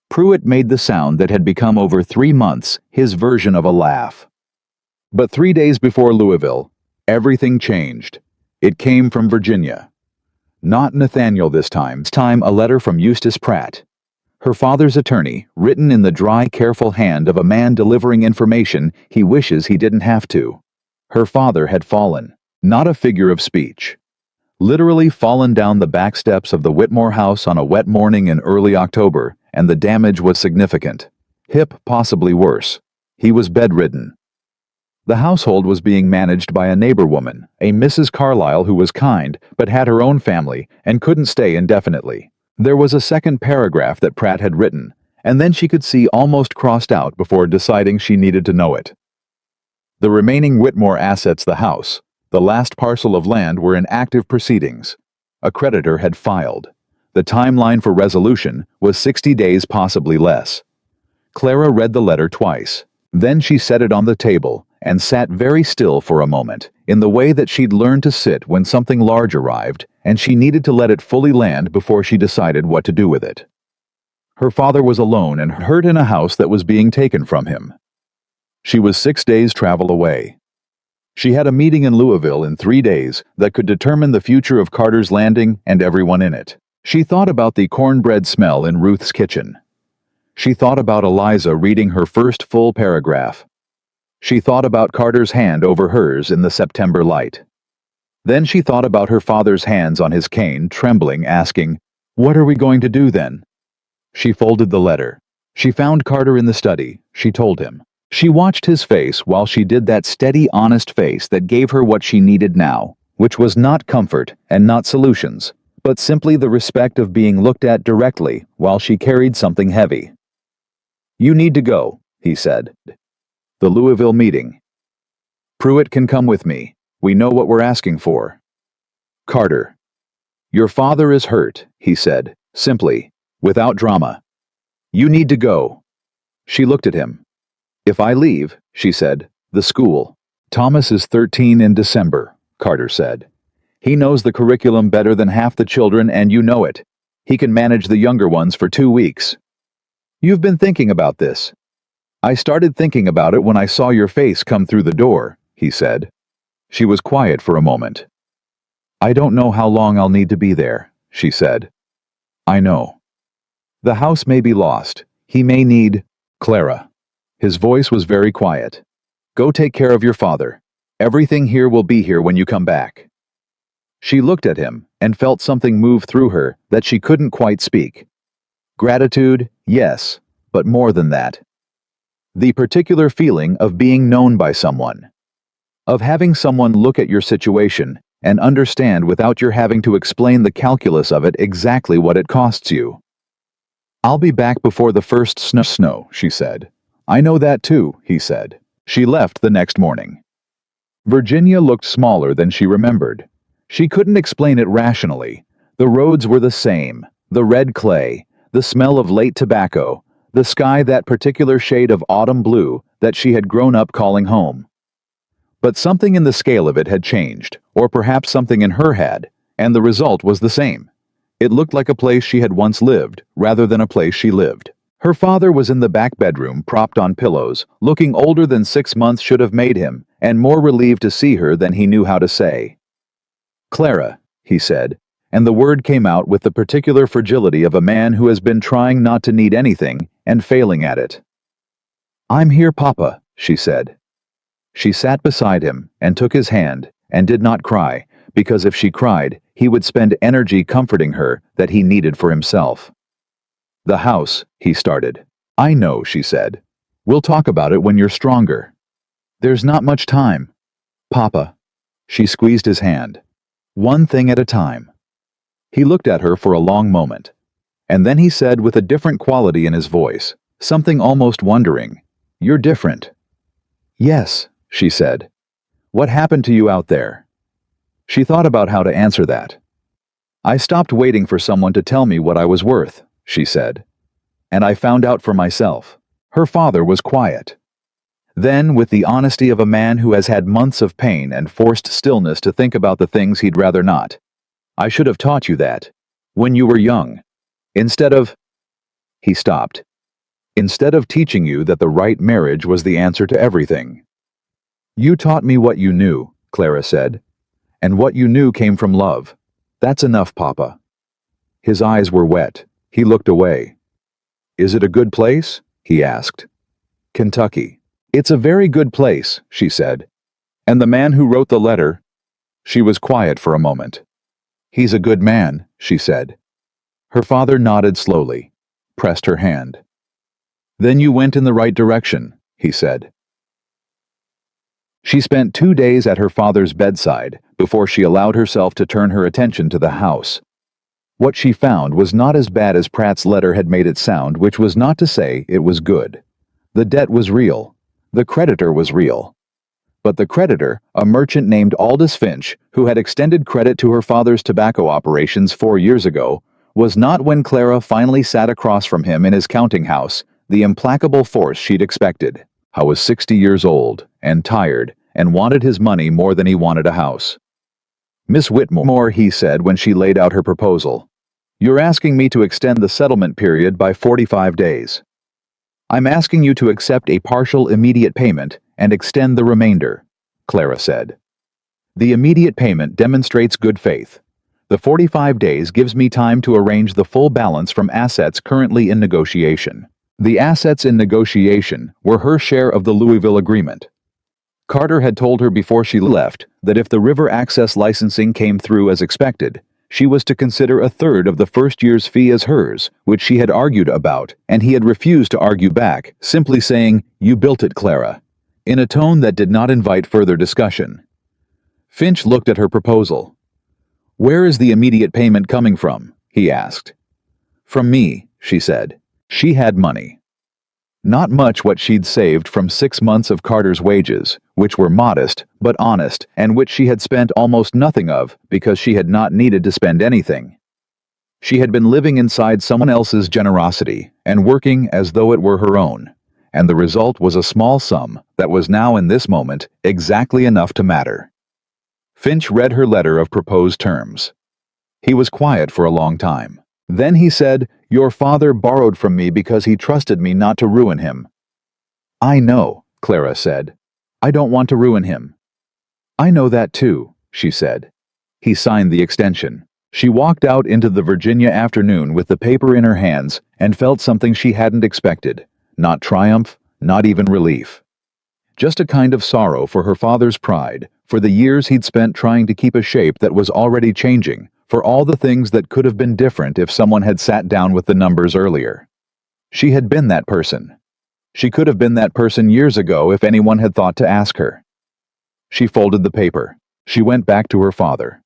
S1: Pruitt made the sound that had become over 3 months his version of a laugh. But 3 days before Louisville, everything changed. It came from Virginia. Not Nathaniel this time a letter from Eustace Pratt, her father's attorney, written in the dry, careful hand of a man delivering information he wishes he didn't have to. Her father had fallen, not a figure of speech. Literally fallen down the back steps of the Whitmore house on a wet morning in early October, and the damage was significant. Hip, possibly worse. He was bedridden. The household was being managed by a neighbor woman, a Mrs. Carlyle, who was kind but had her own family and couldn't stay indefinitely. There was a second paragraph that Pratt had written, and then she could see almost crossed out before deciding she needed to know it. The remaining Whitmore assets, the house, the last parcel of land, were in active proceedings. A creditor had filed. The timeline for resolution was 60 days, possibly less. Clara read the letter twice. Then she set it on the table and sat very still for a moment, in the way that she'd learned to sit when something large arrived, and she needed to let it fully land before she decided what to do with it. Her father was alone and hurt in a house that was being taken from him. She was 6 days' travel away. She had a meeting in Louisville in 3 days that could determine the future of Carter's Landing and everyone in it. She thought about the cornbread smell in Ruth's kitchen. She thought about Eliza reading her first full paragraph. She thought about Carter's hand over hers in the September light. Then she thought about her father's hands on his cane, trembling, asking, "What are we going to do then?" She folded the letter. She found Carter in the study. She told him. She watched his face while she did that steady, honest face that gave her what she needed now, which was not comfort and not solutions, but simply the respect of being looked at directly while she carried something heavy. "You need to go," he said. "The Louisville meeting. Pruitt can come with me. We know what we're asking for." Carter. "Your father is hurt," he said, simply, without drama. "You need to go." She looked at him. "If I leave," she said, "the school." "Thomas is 13 in December," Carter said. "He knows the curriculum better than half the children, and you know it. He can manage the younger ones for 2 weeks. You've been thinking about this." "I started thinking about it when I saw your face come through the door," he said. She was quiet for a moment. "I don't know how long I'll need to be there," she said. "I know. The house may be lost. He may need Clara." His voice was very quiet. "Go take care of your father. Everything here will be here when you come back." She looked at him and felt something move through her that she couldn't quite speak. Gratitude, yes, but more than that. The particular feeling of being known by someone. Of having someone look at your situation and understand without your having to explain the calculus of it exactly what it costs you. "I'll be back before the first snow," she said. "I know that too," he said. She left the next morning. Virginia looked smaller than she remembered. She couldn't explain it rationally. The roads were the same, the red clay, the smell of late tobacco, the sky that particular shade of autumn blue that she had grown up calling home. But something in the scale of it had changed, or perhaps something in her had, and the result was the same. It looked like a place she had once lived, rather than a place she lived. Her father was in the back bedroom, propped on pillows, looking older than 6 months should have made him, and more relieved to see her than he knew how to say. "Clara," he said, and the word came out with the particular fragility of a man who has been trying not to need anything and failing at it. "I'm here, Papa," she said. She sat beside him and took his hand and did not cry, because if she cried, he would spend energy comforting her that he needed for himself. "The house," he started. "I know," she said. "We'll talk about it when you're stronger." "There's not much time, Papa." She squeezed his hand. "One thing at a time." He looked at her for a long moment, and then he said with a different quality in his voice, something almost wondering, "You're different." "Yes," she said. "What happened to you out there?" She thought about how to answer that. "I stopped waiting for someone to tell me what I was worth," she said. "And I found out for myself." Her father was quiet. Then, with the honesty of a man who has had months of pain and forced stillness to think about the things he'd rather not. "I should have taught you that. When you were young. Instead of—" He stopped. "Instead of teaching you that the right marriage was the answer to everything." "You taught me what you knew," Clara said. "And what you knew came from love. That's enough, Papa." His eyes were wet. He looked away. "Is it a good place?" he asked. "Kentucky." "It's a very good place," she said. "And the man who wrote the letter—" She was quiet for a moment. "He's a good man," she said. Her father nodded slowly, pressed her hand. "Then you went in the right direction," he said. She spent 2 days at her father's bedside before she allowed herself to turn her attention to the house. What she found was not as bad as Pratt's letter had made it sound, which was not to say it was good. The debt was real. The creditor was real. But the creditor, a merchant named Aldous Finch, who had extended credit to her father's tobacco operations 4 years ago, was not, when Clara finally sat across from him in his counting house, the implacable force she'd expected. I was 60 years old, and tired, and wanted his money more than he wanted a house. "Miss Whitmore," he said when she laid out her proposal, "you're asking me to extend the settlement period by 45 days. I'm asking you to accept a partial immediate payment and extend the remainder," Clara said. "The immediate payment demonstrates good faith. The 45 days gives me time to arrange the full balance from assets currently in negotiation." The assets in negotiation were her share of the Louisville agreement. Carter had told her before she left that if the river access licensing came through as expected, she was to consider a third of the first year's fee as hers, which she had argued about, and he had refused to argue back, simply saying, "You built it, Clara," in a tone that did not invite further discussion. Finch looked at her proposal. "Where is the immediate payment coming from?" he asked. "From me," she said. She had money. Not much what she'd saved from 6 months of Carter's wages, which were modest but honest, and which she had spent almost nothing of because she had not needed to spend anything. She had been living inside someone else's generosity and working as though it were her own, and the result was a small sum that was now in this moment exactly enough to matter. Finch read her letter of proposed terms. He was quiet for a long time. Then he said, "Your father borrowed from me because he trusted me not to ruin him." "I know," Clara said. "I don't want to ruin him." "I know that too," she said. He signed the extension. She walked out into the Virginia afternoon with the paper in her hands and felt something she hadn't expected. Not triumph, not even relief. Just a kind of sorrow for her father's pride, for the years he'd spent trying to keep a shape that was already changing, for all the things that could have been different if someone had sat down with the numbers earlier. She had been that person. She could have been that person years ago if anyone had thought to ask her. She folded the paper. She went back to her father.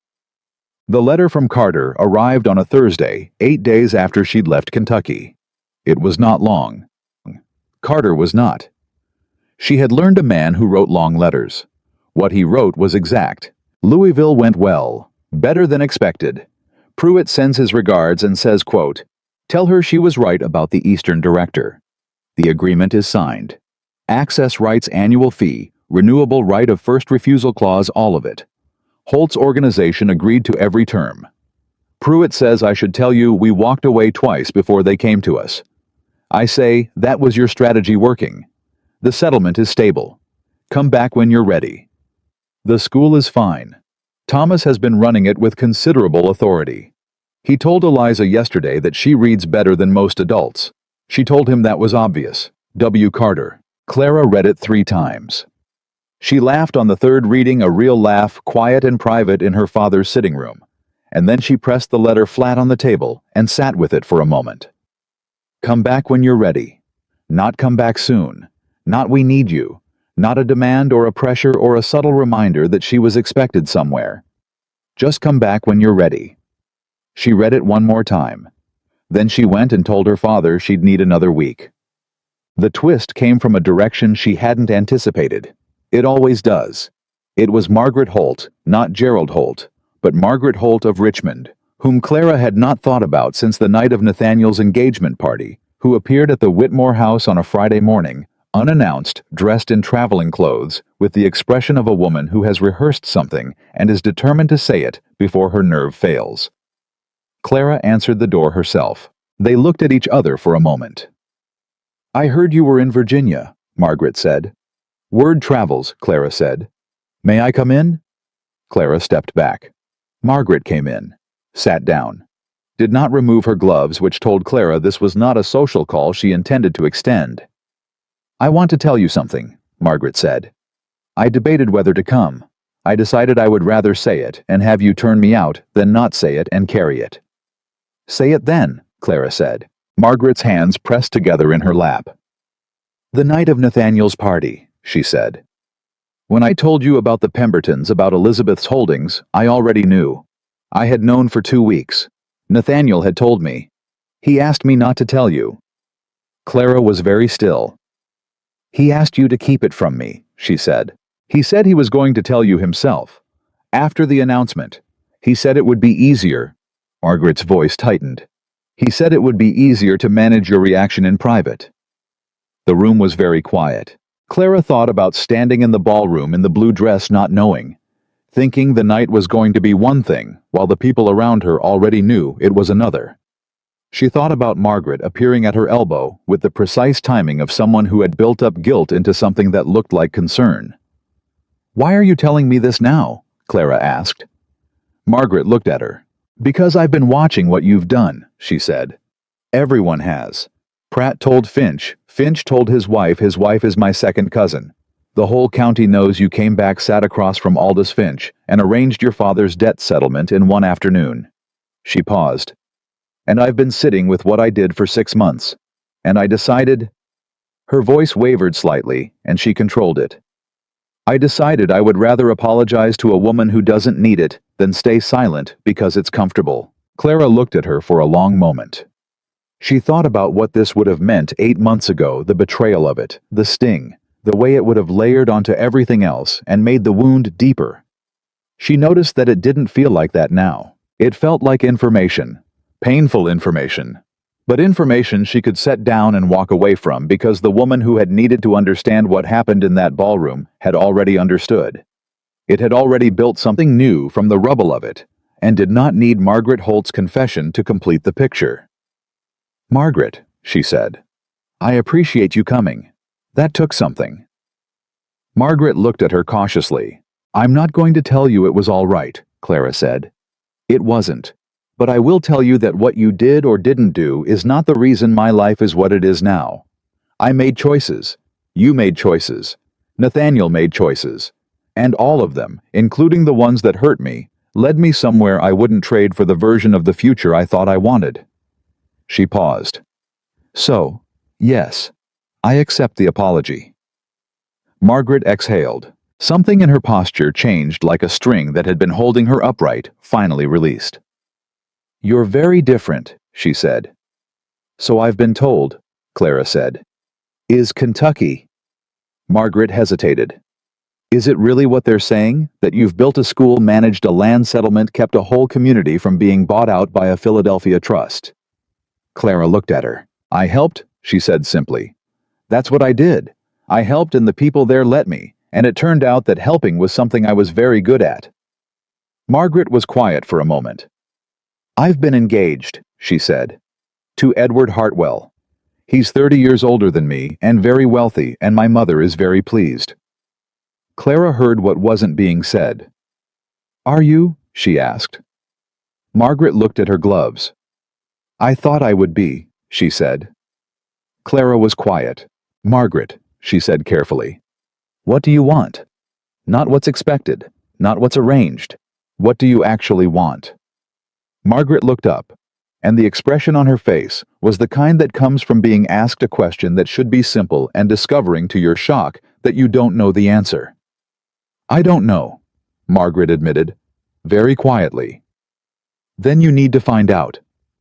S1: The letter from Carter arrived on a Thursday, 8 days after she'd left Kentucky. It was not long. Carter was not. She had learned a man who wrote long letters. What he wrote was exact. Louisville went well, better than expected. Pruitt sends his regards and says, quote, "Tell her she was right about the Eastern director. The agreement is signed. Access rights annual fee, renewable right of first refusal clause, all of it. Holt's organization agreed to every term. Pruitt says I should tell you we walked away twice before they came to us. I say, that was your strategy working. The settlement is stable. Come back when you're ready. The school is fine. Thomas has been running it with considerable authority. He told Eliza yesterday that she reads better than most adults. She told him that was obvious. W. Carter. Clara read it 3 times. She laughed on the third reading, a real laugh, quiet and private in her father's sitting room, and then she pressed the letter flat on the table and sat with it for a moment. Come back when you're ready. Not come back soon. Not we need you. Not a demand or a pressure or a subtle reminder that she was expected somewhere. Just come back when you're ready. She read it 1 more time. Then she went and told her father she'd need another week. The twist came from a direction she hadn't anticipated. It always does. It was Margaret Holt, not Gerald Holt, but Margaret Holt of Richmond, whom Clara had not thought about since the night of Nathaniel's engagement party, who appeared at the Whitmore house on a Friday morning, unannounced, dressed in traveling clothes, with the expression of a woman who has rehearsed something and is determined to say it before her nerve fails. Clara answered the door herself. They looked at each other for a moment. I heard you were in Virginia, Margaret said. Word travels, Clara said. May I come in? Clara stepped back. Margaret came in, sat down, did not remove her gloves, which told Clara this was not a social call she intended to extend. I want to tell you something, Margaret said. I debated whether to come. I decided I would rather say it and have you turn me out than not say it and carry it. Say it then, Clara said. Margaret's hands pressed together in her lap. The night of Nathaniel's party, she said. When I told you about the Pembertons, about Elizabeth's holdings, I already knew. I had known for 2 weeks. Nathaniel had told me. He asked me not to tell you. Clara was very still. He asked you to keep it from me, she said. He said he was going to tell you himself. After the announcement, he said it would be easier. Margaret's voice tightened. He said it would be easier to manage your reaction in private. The room was very quiet. Clara thought about standing in the ballroom in the blue dress, not knowing, thinking the night was going to be one thing, while the people around her already knew it was another. She thought about Margaret appearing at her elbow with the precise timing of someone who had built up guilt into something that looked like concern. Why are you telling me this now? Clara asked. Margaret looked at her. Because I've been watching what you've done, she said. Everyone has. Pratt told Finch. Finch told his wife is my second cousin. The whole county knows you came back, sat across from Aldous Finch, and arranged your father's debt settlement in 1 afternoon. She paused. And I've been sitting with what I did for 6 months. And I decided... Her voice wavered slightly, and she controlled it. I decided I would rather apologize to a woman who doesn't need it than stay silent because it's comfortable. Clara looked at her for a long moment. She thought about what this would have meant 8 months ago, the betrayal of it, the sting, the way it would have layered onto everything else and made the wound deeper. She noticed that it didn't feel like that now. It felt like information, painful information, but information she could set down and walk away from because the woman who had needed to understand what happened in that ballroom had already understood. It had already built something new from the rubble of it, and did not need Margaret Holt's confession to complete the picture. Margaret, she said, I appreciate you coming. That took something. Margaret looked at her cautiously. I'm not going to tell you it was all right, Clara said. It wasn't. But I will tell you that what you did or didn't do is not the reason my life is what it is now. I made choices. You made choices. Nathaniel made choices, and all of them, including the ones that hurt me, led me somewhere I wouldn't trade for the version of the future I thought I wanted. She paused. So, yes, I accept the apology. Margaret exhaled. Something in her posture changed like a string that had been holding her upright, finally released. You're very different, she said. So I've been told, Clara said. Is Kentucky? Margaret hesitated. Is it really what they're saying, that you've built a school, managed a land settlement, kept a whole community from being bought out by a Philadelphia trust? Clara looked at her. I helped, she said simply. That's what I did. I helped and the people there let me, and it turned out that helping was something I was very good at. Margaret was quiet for a moment. I've been engaged, she said, to Edward Hartwell. He's 30 years older than me and very wealthy, and my mother is very pleased. Clara heard what wasn't being said. Are you? She asked. Margaret looked at her gloves. I thought I would be, she said. Clara was quiet. Margaret, she said carefully. What do you want? Not what's expected, not what's arranged. What do you actually want? Margaret looked up, and the expression on her face was the kind that comes from being asked a question that should be simple and discovering to your shock that you don't know the answer. I don't know, Margaret admitted, very quietly. Then you need to find out,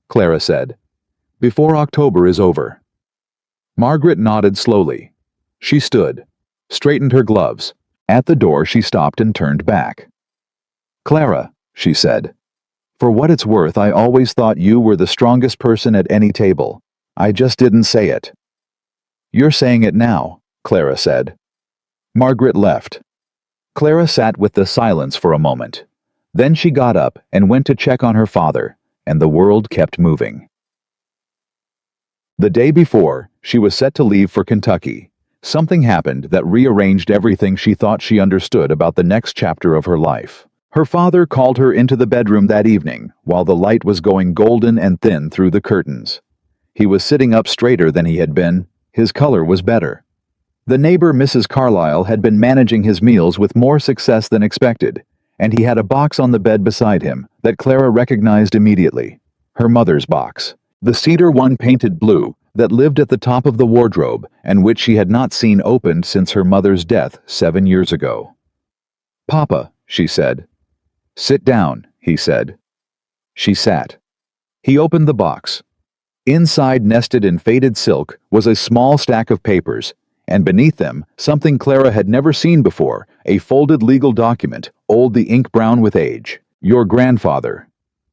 S1: Clara said, before October is over. Margaret nodded slowly. She stood, straightened her gloves. At the door she stopped and turned back. Clara, she said, for what it's worth, I always thought you were the strongest person at any table. I just didn't say it. You're saying it now, Clara said. Margaret left. Clara sat with the silence for a moment. Then she got up and went to check on her father, and the world kept moving. The day before, she was set to leave for Kentucky. Something happened that rearranged everything she thought she understood about the next chapter of her life. Her father called her into the bedroom that evening while the light was going golden and thin through the curtains. He was sitting up straighter than he had been. His color was better. The neighbor, Mrs. Carlyle, had been managing his meals with more success than expected, and he had a box on the bed beside him that Clara recognized immediately. Her mother's box. The cedar one painted blue that lived at the top of the wardrobe and which she had not seen opened since her mother's death 7 years ago. Papa, she said. Sit down, he said. She sat. He opened the box. Inside, nested in faded silk, was a small stack of papers, and beneath them, something Clara had never seen before, a folded legal document, old the ink brown with age. Your grandfather,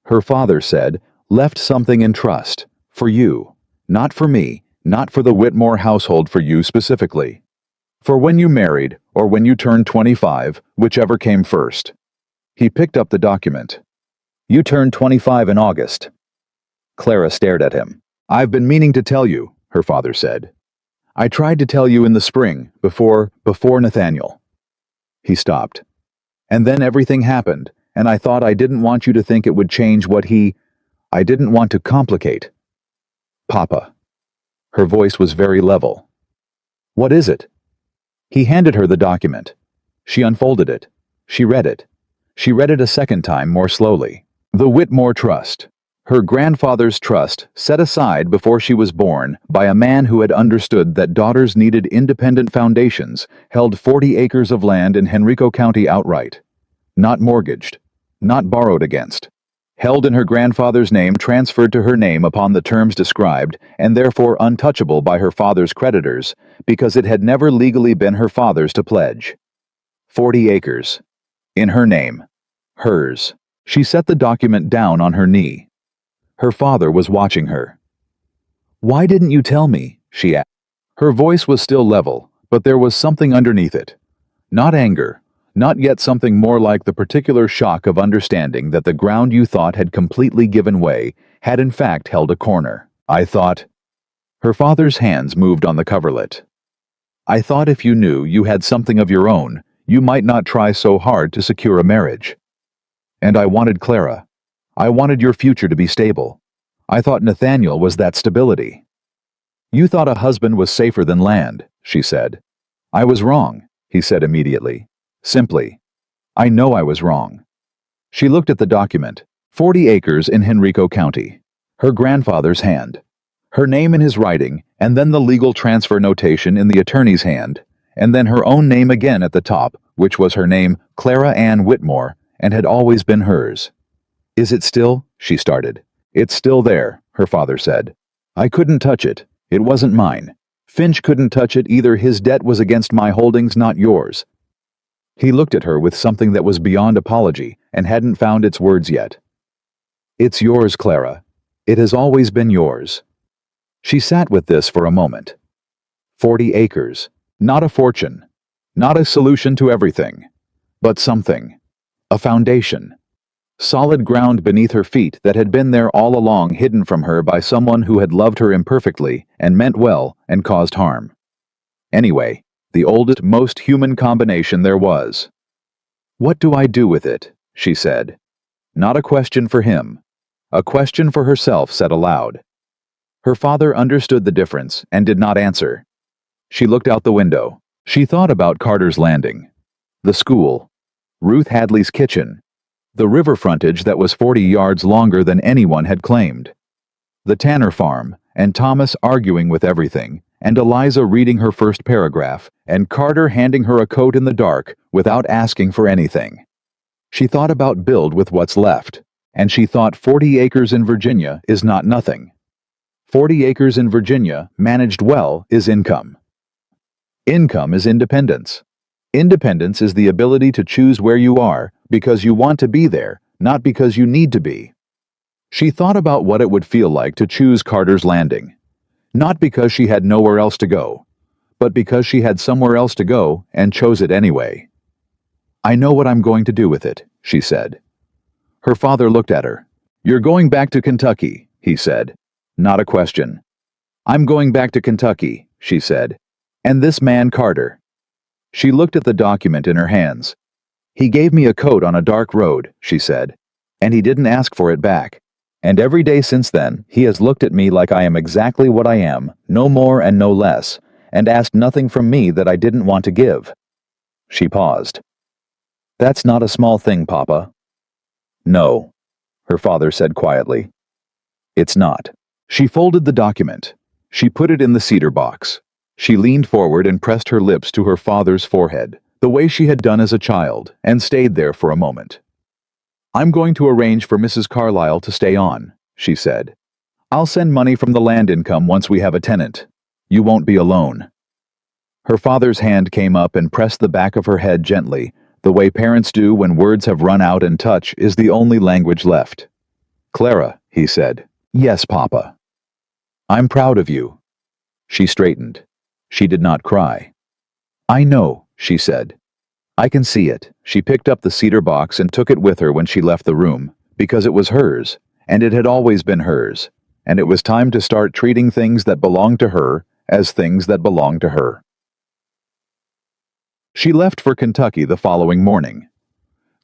S1: her father said, left something in trust. For you. Not for me, not for the Whitmore household, for you specifically. For when you married, or when you turned 25, whichever came first. He picked up the document. You turned 25 in August. Clara stared at him. I've been meaning to tell you, her father said. I tried to tell you in the spring, before Nathaniel. He stopped. And then everything happened, and I thought I didn't want you to think it would change what I didn't want to complicate. Papa. Her voice was very level. What is it? He handed her the document. She unfolded it. She read it. She read it a second time more slowly. The Whitmore Trust. Her grandfather's trust, set aside before she was born by a man who had understood that daughters needed independent foundations, held 40 acres of land in Henrico County outright. Not mortgaged. Not borrowed against. Held in her grandfather's name, transferred to her name upon the terms described, and therefore untouchable by her father's creditors, because it had never legally been her father's to pledge. 40 acres. In her name. Hers. She set the document down on her knee. Her father was watching her. Why didn't you tell me? She asked. Her voice was still level, but there was something underneath it. Not anger, not yet something more like the particular shock of understanding that the ground you thought had completely given way had in fact held a corner. I thought. Her father's hands moved on the coverlet. I thought if you knew you had something of your own, you might not try so hard to secure a marriage. And I wanted Clara. I wanted your future to be stable. I thought Nathaniel was that stability. You thought a husband was safer than land, she said. I was wrong. he said immediately. Simply, I know I was wrong. She looked at the document, 40 acres in Henrico County. Her grandfather's hand. Her name in his writing, and then the legal transfer notation in the attorney's hand, and then her own name again at the top, which was her name, Clara Ann Whitmore, and had always been hers. Is it still? She started. It's still there, her father said. I couldn't touch it. It wasn't mine. Finch couldn't touch it either. His debt was against my holdings, not yours. He looked at her with something that was beyond apology and hadn't found its words yet. It's yours, Clara. It has always been yours. She sat with this for a moment. 40 acres. Not a fortune. Not a solution to everything. But something. A foundation. Solid ground beneath her feet that had been there all along, hidden from her by someone who had loved her imperfectly and meant well and caused harm. Anyway, the oldest, most human combination there was. What do I do with it? She said. Not a question for him. A question for herself said aloud. Her father understood the difference and did not answer. She looked out the window. She thought about Carter's Landing, the school, Ruth Hadley's kitchen, the river frontage that was 40 yards longer than anyone had claimed, the Tanner farm, and Thomas arguing with everything, and Eliza reading her first paragraph, and Carter handing her a coat in the dark without asking for anything. She thought about build with what's left, and she thought 40 acres in Virginia is not nothing. 40 acres in Virginia, managed well, is income. Income is independence. Independence is the ability to choose where you are because you want to be there, not because you need to be. She thought about what it would feel like to choose Carter's Landing. Not because she had nowhere else to go, but because she had somewhere else to go and chose it anyway. I know what I'm going to do with it, she said. Her father looked at her. You're going back to Kentucky, he said. Not a question. I'm going back to Kentucky, she said. And this man Carter. She looked at the document in her hands. He gave me a coat on a dark road, she said, and he didn't ask for it back. And every day since then, he has looked at me like I am exactly what I am, no more and no less, and asked nothing from me that I didn't want to give. She paused. That's not a small thing, Papa. No, her father said quietly. It's not. She folded the document. She put it in the cedar box. She leaned forward and pressed her lips to her father's forehead, the way she had done as a child, and stayed there for a moment. I'm going to arrange for Mrs. Carlyle to stay on, she said. I'll send money from the land income once we have a tenant. You won't be alone. Her father's hand came up and pressed the back of her head gently, the way parents do when words have run out and touch is the only language left. Clara, he said. Yes, Papa. I'm proud of you. She straightened. She did not cry. I know, she said. I can see it. She picked up the cedar box and took it with her when she left the room, because it was hers, and it had always been hers, and it was time to start treating things that belonged to her as things that belonged to her. She left for Kentucky the following morning.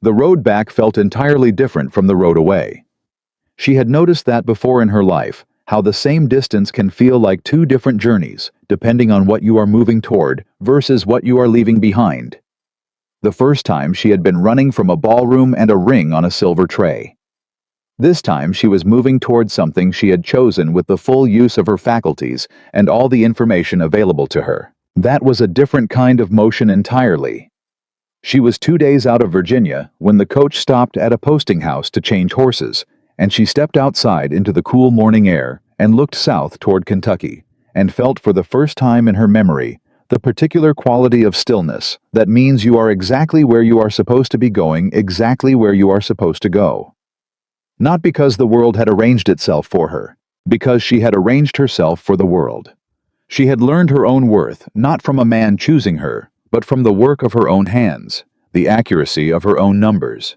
S1: The road back felt entirely different from the road away. She had noticed that before in her life, how the same distance can feel like two different journeys, depending on what you are moving toward versus what you are leaving behind. The first time she had been running from a ballroom and a ring on a silver tray. This time she was moving toward something she had chosen with the full use of her faculties and all the information available to her. That was a different kind of motion entirely. She was 2 days out of Virginia when the coach stopped at a posting house to change horses, and she stepped outside into the cool morning air and looked south toward Kentucky, and felt for the first time in her memory the particular quality of stillness that means you are exactly where you are supposed to be going, exactly where you are supposed to go. Not because the world had arranged itself for her, because she had arranged herself for the world. She had learned her own worth, not from a man choosing her, but from the work of her own hands, the accuracy of her own numbers.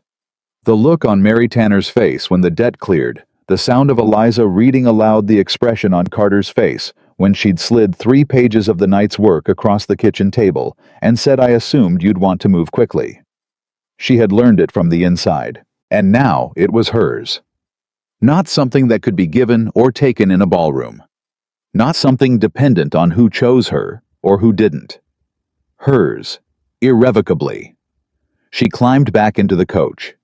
S1: The look on Mary Tanner's face when the debt cleared, the sound of Eliza reading aloud the expression on Carter's face when she'd slid 3 pages of the night's work across the kitchen table and said, I assumed you'd want to move quickly. She had learned it from the inside, and now it was hers. Not something that could be given or taken in a ballroom. Not something dependent on who chose her or who didn't. Hers, irrevocably. She climbed back into the coach.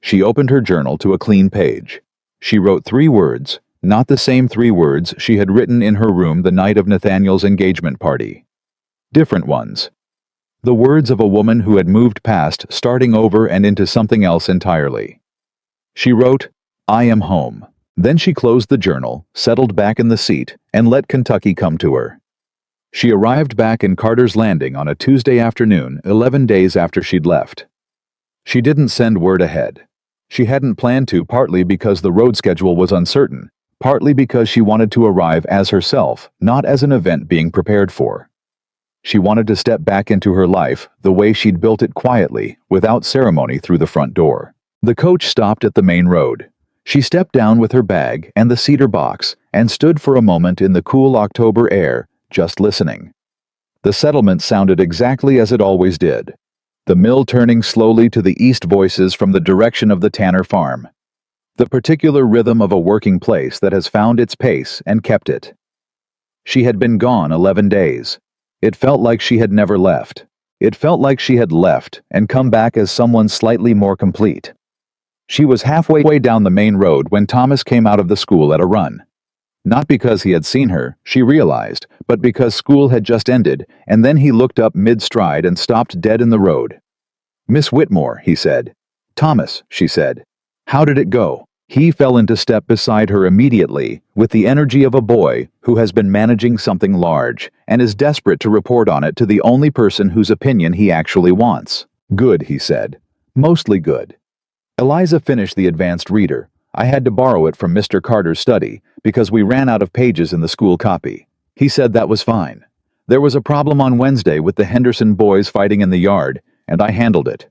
S1: She opened her journal to a clean page. She wrote 3 words, not the same 3 words she had written in her room the night of Nathaniel's engagement party. Different ones. The words of a woman who had moved past starting over and into something else entirely. She wrote, "I am home." Then she closed the journal, settled back in the seat, and let Kentucky come to her. She arrived back in Carter's Landing on a Tuesday afternoon, 11 days after she'd left. She didn't send word ahead. She hadn't planned to, partly because the road schedule was uncertain, partly because she wanted to arrive as herself, not as an event being prepared for. She wanted to step back into her life the way she'd built it quietly, without ceremony, through the front door. The coach stopped at the main road. She stepped down with her bag and the cedar box and stood for a moment in the cool October air, just listening. The settlement sounded exactly as it always did. The mill turning slowly to the east, voices from the direction of the Tanner farm. The particular rhythm of a working place that has found its pace and kept it. She had been gone 11 days. It felt like she had never left. It felt like she had left and come back as someone slightly more complete. She was halfway down the main road when Thomas came out of the school at a run. Not because he had seen her, she realized, but because school had just ended, and then he looked up mid-stride and stopped dead in the road. "Miss Whitmore," he said. "Thomas," she said. "How did it go?" He fell into step beside her immediately, with the energy of a boy who has been managing something large and is desperate to report on it to the only person whose opinion he actually wants. "Good," he said. "Mostly good. Eliza finished the advanced reader. I had to borrow it from Mr. Carter's study because we ran out of pages in the school copy. He said that was fine. There was a problem on Wednesday with the Henderson boys fighting in the yard, and I handled it."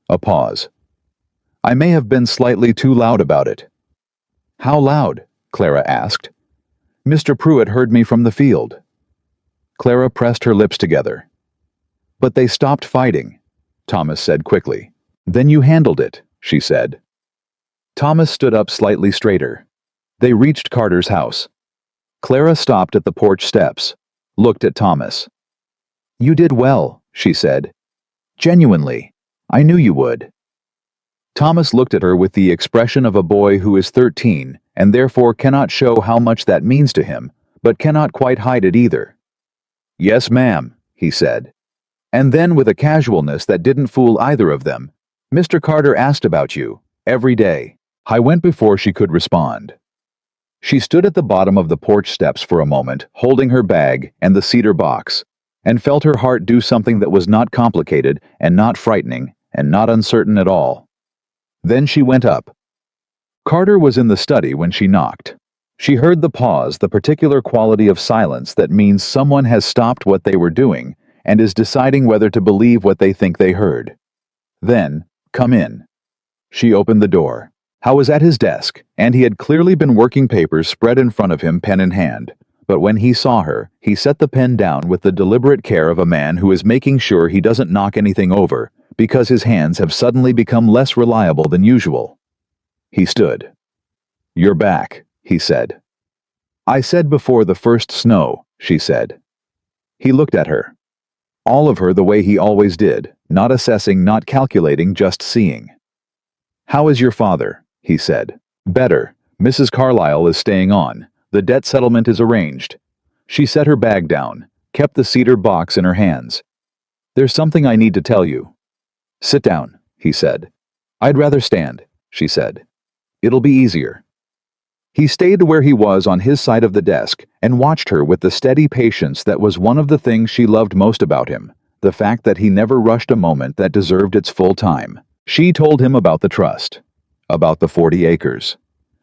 S1: A pause. "I may have been slightly too loud about it." "How loud?" Clara asked. "Mr. Pruitt heard me from the field." Clara pressed her lips together. "But they stopped fighting," Thomas said quickly. "Then you handled it," she said. Thomas stood up slightly straighter. They reached Carter's house. Clara stopped at the porch steps, looked at Thomas. "You did well," she said. "Genuinely. I knew you would." Thomas looked at her with the expression of a boy who is 13 and therefore cannot show how much that means to him, but cannot quite hide it either. "Yes, ma'am," he said. And then, with a casualness that didn't fool either of them, "Mr. Carter asked about you, every day." I went before she could respond. She stood at the bottom of the porch steps for a moment, holding her bag and the cedar box, and felt her heart do something that was not complicated and not frightening and not uncertain at all. Then she went up. Carter was in the study when she knocked. She heard the pause, the particular quality of silence that means someone has stopped what they were doing and is deciding whether to believe what they think they heard. Then, "Come in." She opened the door. Howe was at his desk, and he had clearly been working, papers spread in front of him, pen in hand. But when he saw her, he set the pen down with the deliberate care of a man who is making sure he doesn't knock anything over, because his hands have suddenly become less reliable than usual. He stood. "You're back," he said. "I said before the first snow," she said. He looked at her. All of her the way he always did, not assessing, not calculating, just seeing. "How is your father?" he said. "Better. Mrs. Carlyle is staying on. The debt settlement is arranged." She set her bag down, kept the cedar box in her hands. "There's something I need to tell you." "Sit down," he said. "I'd rather stand," she said. "It'll be easier." He stayed where he was on his side of the desk and watched her with the steady patience that was one of the things she loved most about him, the fact that he never rushed a moment that deserved its full time. She told him about the trust, about the 40 acres,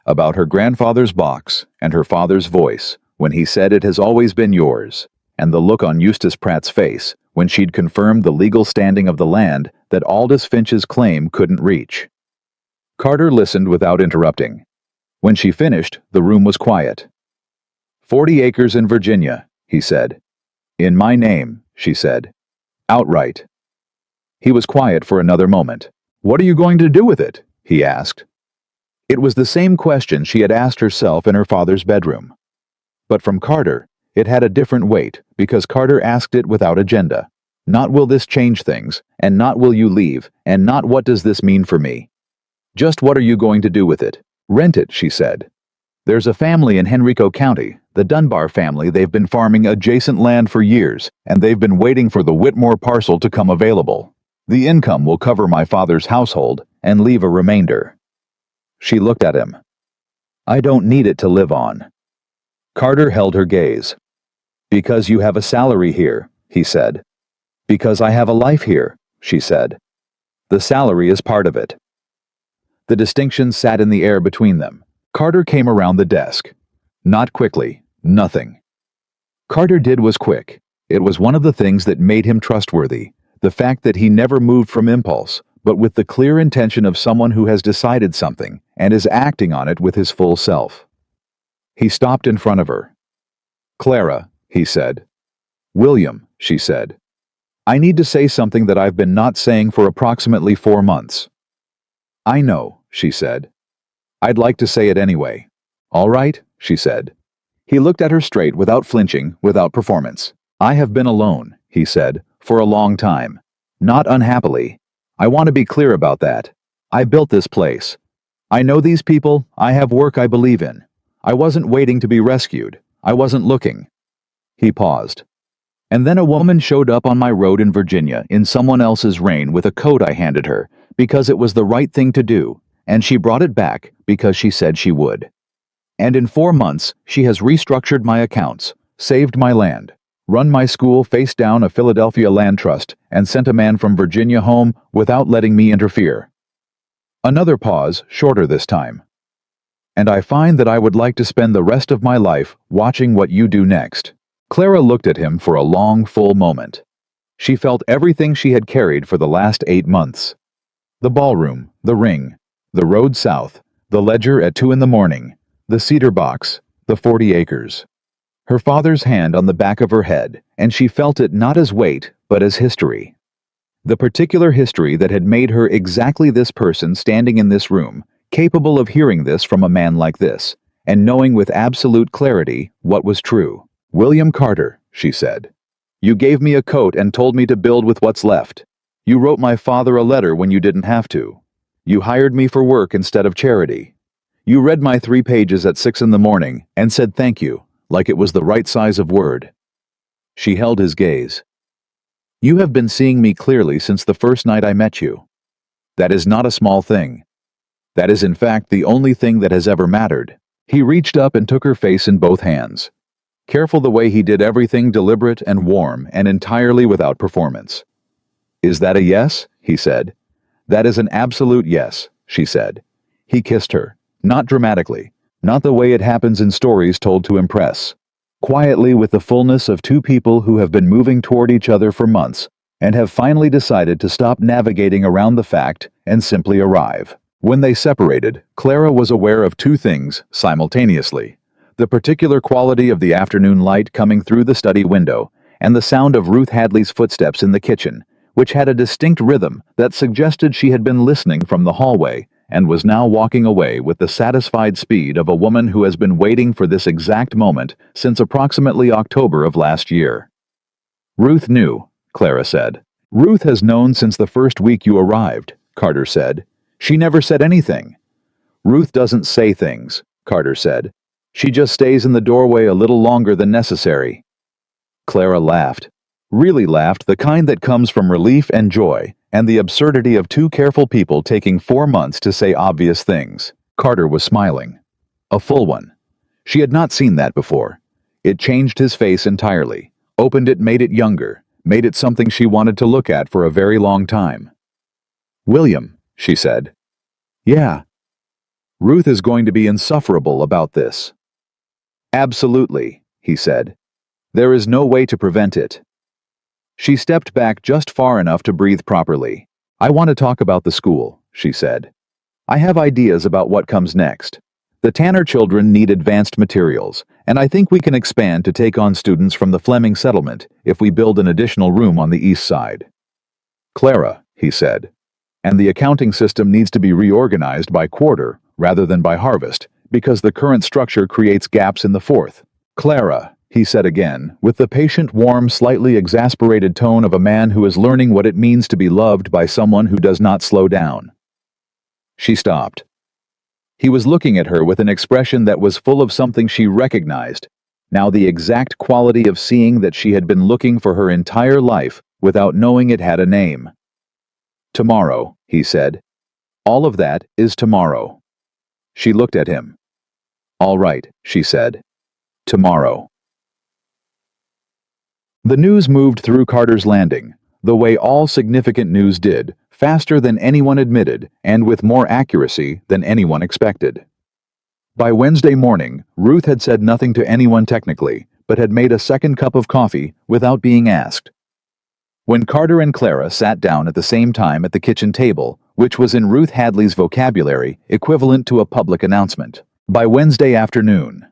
S1: about her grandfather's box and her father's voice when he said it has always been yours, and the look on Eustace Pratt's face when she'd confirmed the legal standing of the land that Aldous Finch's claim couldn't reach. Carter listened without interrupting. When she finished, the room was quiet. 40 acres in Virginia, he said. "In my name," she said. "Outright." He was quiet for another moment. "What are you going to do with it?" he asked. It was the same question she had asked herself in her father's bedroom. But from Carter, it had a different weight because Carter asked it without agenda. Not will this change things, and not will you leave, and not what does this mean for me. Just what are you going to do with it? Rent it, she said. There's a family in Henrico County, the Dunbar family. They've been farming adjacent land for years, and they've been waiting for the Whitmore parcel to come available. The income will cover my father's household and leave a remainder. She looked at him. I don't need it to live on. Carter held her gaze. Because you have a salary here, he said. Because I have a life here, she said. The salary is part of it. The distinction sat in the air between them. Carter came around the desk. Not quickly, nothing. Carter did was quick. It was one of the things that made him trustworthy, the fact that he never moved from impulse, but with the clear intention of someone who has decided something and is acting on it with his full self. He stopped in front of her. Clara, he said. William, she said. I need to say something that I've been not saying for approximately 4 months. I know, she said. I'd like to say it anyway. All right, she said. He looked at her straight without flinching, without performance. I have been alone, he said, for a long time. Not unhappily. I want to be clear about that. I built this place. I know these people, I have work I believe in. I wasn't waiting to be rescued. I wasn't looking. He paused. And then a woman showed up on my road in Virginia in someone else's rain with a coat I handed her, because it was the right thing to do, and she brought it back because she said she would. And in 4 months, she has restructured my accounts, saved my land, run my school, faced down a Philadelphia land trust, and sent a man from Virginia home without letting me interfere. Another pause, shorter this time. And I find that I would like to spend the rest of my life watching what you do next. Clara looked at him for a long, full moment. She felt everything she had carried for the last 8 months. The ballroom, the ring, the road south, the ledger at 2 a.m, the cedar box, the 40 acres. Her father's hand on the back of her head, and she felt it not as weight, but as history. The particular history that had made her exactly this person standing in this room, capable of hearing this from a man like this, and knowing with absolute clarity what was true. William Carter, she said. You gave me a coat and told me to build with what's left. You wrote my father a letter when you didn't have to. You hired me for work instead of charity. You read my 3 pages at 6 a.m. and said thank you, like it was the right size of word. She held his gaze. You have been seeing me clearly since the first night I met you. That is not a small thing. That is in fact the only thing that has ever mattered. He reached up and took her face in both hands. Careful the way he did everything, deliberate and warm and entirely without performance. Is that a yes? He said. That is an absolute yes, she said. He kissed her, not dramatically, not the way it happens in stories told to impress. Quietly, with the fullness of 2 people who have been moving toward each other for months and have finally decided to stop navigating around the fact and simply arrive. When they separated, Clara was aware of 2 things simultaneously. The particular quality of the afternoon light coming through the study window, and the sound of Ruth Hadley's footsteps in the kitchen, which had a distinct rhythm that suggested she had been listening from the hallway and was now walking away with the satisfied speed of a woman who has been waiting for this exact moment since approximately October of last year. Ruth knew, Clara said. Ruth has known since the first week you arrived, Carter said. She never said anything. Ruth doesn't say things, Carter said. She just stays in the doorway a little longer than necessary. Clara laughed. Really laughed, the kind that comes from relief and joy, and the absurdity of 2 careful people taking 4 months to say obvious things. Carter was smiling. A full one. She had not seen that before. It changed his face entirely, opened it, made it younger, made it something she wanted to look at for a very long time. William, she said. Yeah. Ruth is going to be insufferable about this. Absolutely, he said. There is no way to prevent it. She stepped back just far enough to breathe properly. I want to talk about the school, she said. I have ideas about what comes next. The Tanner children need advanced materials, and I think we can expand to take on students from the Fleming settlement if we build an additional room on the east side. Clara, he said. And the accounting system needs to be reorganized by quarter rather than by harvest, because the current structure creates gaps in the fourth. Clara, he said again, with the patient, warm, slightly exasperated tone of a man who is learning what it means to be loved by someone who does not slow down. She stopped. He was looking at her with an expression that was full of something she recognized, now the exact quality of seeing that she had been looking for her entire life without knowing it had a name. Tomorrow, he said. All of that is tomorrow. She looked at him. All right, she said. Tomorrow. The news moved through Carter's Landing, the way all significant news did, faster than anyone admitted and with more accuracy than anyone expected. By Wednesday morning, Ruth had said nothing to anyone technically, but had made a second cup of coffee without being asked. When Carter and Clara sat down at the same time at the kitchen table, which was in Ruth Hadley's vocabulary equivalent to a public announcement, by Wednesday afternoon,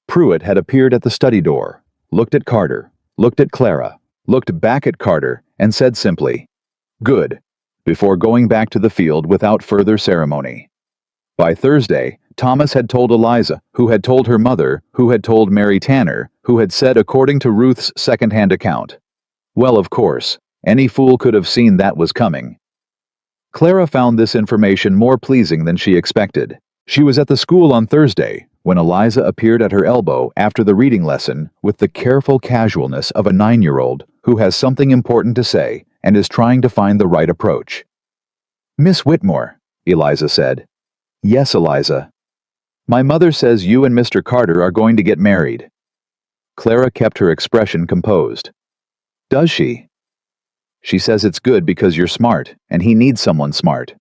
S1: Pruitt had appeared at the study door, looked at Carter, looked at Clara, looked back at Carter, and said simply, "Good," before going back to the field without further ceremony. By Thursday, Thomas had told Eliza, who had told her mother, who had told Mary Tanner, who had said according to Ruth's second-hand account. Well, of course, any fool could have seen that was coming. Clara found this information more pleasing than she expected. She was at the school on Thursday, when Eliza appeared at her elbow after the reading lesson with the careful casualness of a 9-year-old who has something important to say and is trying to find the right approach. "Miss Whitmore," Eliza said. "Yes, Eliza." "My mother says you and Mr. Carter are going to get married." Clara kept her expression composed. "Does she?" "She says it's good because you're smart, and he needs someone smart."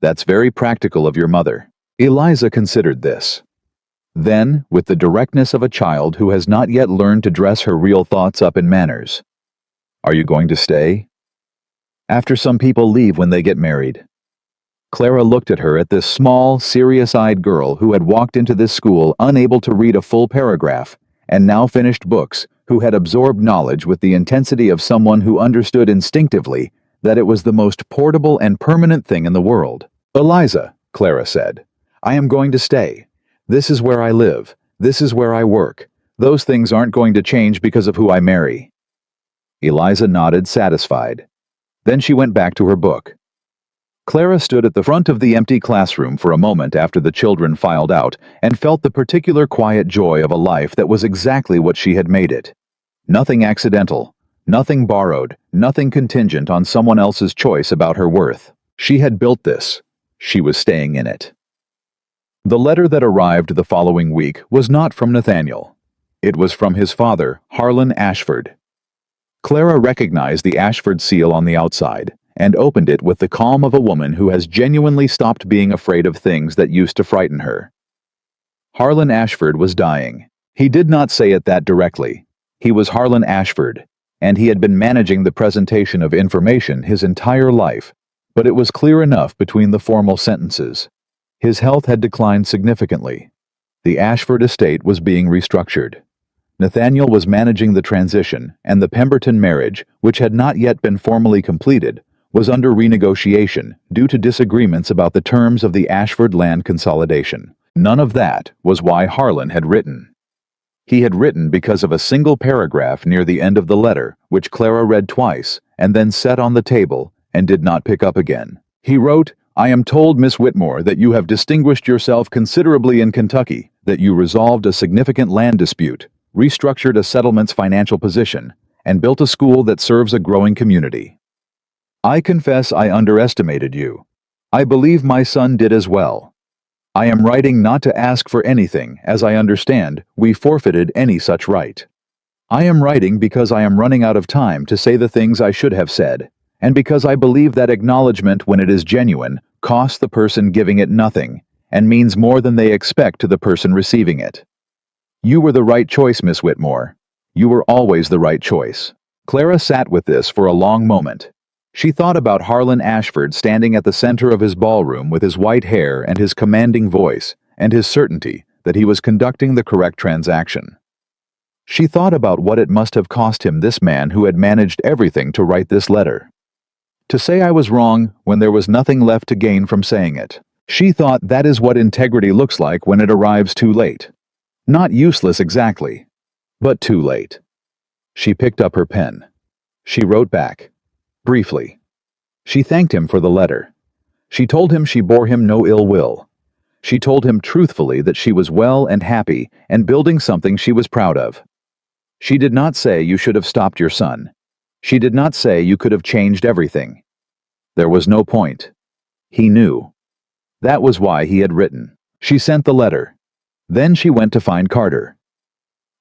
S1: "That's very practical of your mother." Eliza considered this. Then, with the directness of a child who has not yet learned to dress her real thoughts up in manners, "Are you going to stay?" "After some people leave when they get married." Clara looked at her, at this small, serious-eyed girl who had walked into this school unable to read a full paragraph, and now finished books, who had absorbed knowledge with the intensity of someone who understood instinctively that it was the most portable and permanent thing in the world. "Eliza," Clara said, "I am going to stay. This is where I live. This is where I work. Those things aren't going to change because of who I marry." Eliza nodded, satisfied. Then she went back to her book. Clara stood at the front of the empty classroom for a moment after the children filed out and felt the particular quiet joy of a life that was exactly what she had made it. Nothing accidental, nothing borrowed, nothing contingent on someone else's choice about her worth. She had built this. She was staying in it. The letter that arrived the following week was not from Nathaniel. It was from his father, Harlan Ashford. Clara recognized the Ashford seal on the outside and opened it with the calm of a woman who has genuinely stopped being afraid of things that used to frighten her. Harlan Ashford was dying. He did not say it that directly. He was Harlan Ashford, and he had been managing the presentation of information his entire life, but it was clear enough between the formal sentences. His health had declined significantly. The Ashford estate was being restructured. Nathaniel was managing the transition, and the Pemberton marriage, which had not yet been formally completed, was under renegotiation due to disagreements about the terms of the Ashford land consolidation. None of that was why Harlan had written. He had written because of a single paragraph near the end of the letter, which Clara read twice, and then set on the table and did not pick up again. He wrote, "I am told, Miss Whitmore, that you have distinguished yourself considerably in Kentucky, that you resolved a significant land dispute, restructured a settlement's financial position, and built a school that serves a growing community. I confess I underestimated you. I believe my son did as well. I am writing not to ask for anything, as I understand we forfeited any such right. I am writing because I am running out of time to say the things I should have said, and because I believe that acknowledgement, when it is genuine, costs the person giving it nothing, and means more than they expect to the person receiving it. You were the right choice, Miss Whitmore. You were always the right choice." Clara sat with this for a long moment. She thought about Harlan Ashford standing at the center of his ballroom with his white hair and his commanding voice, and his certainty that he was conducting the correct transaction. She thought about what it must have cost him, this man who had managed everything, to write this letter. To say I was wrong when there was nothing left to gain from saying it. She thought that is what integrity looks like when it arrives too late. Not useless exactly, But too late. She picked up her pen. She wrote back. Briefly. She thanked him for the letter. She told him she bore him no ill will. She told him truthfully that she was well and happy and building something she was proud of. She did not say you should have stopped your son. She did not say you could have changed everything. There was no point. He knew. That was why he had written. She sent the letter. Then she went to find Carter.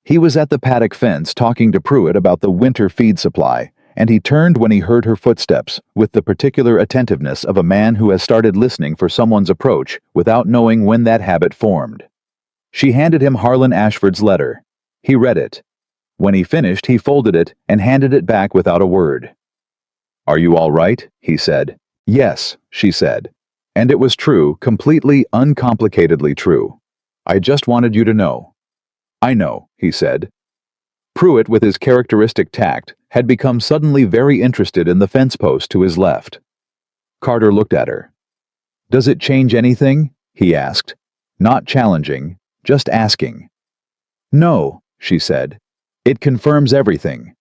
S1: He was at the paddock fence talking to Pruitt about the winter feed supply, and he turned when he heard her footsteps with the particular attentiveness of a man who has started listening for someone's approach without knowing when that habit formed. She handed him Harlan Ashford's letter. He read it. When he finished, he folded it and handed it back without a word. "Are you all right?" he said. "Yes," she said. And it was true, completely, uncomplicatedly true. "I just wanted you to know." "I know," he said. Pruitt, with his characteristic tact, had become suddenly very interested in the fence post to his left. Carter looked at her. "Does it change anything?" he asked. Not challenging, just asking. "No," she said. "It confirms everything."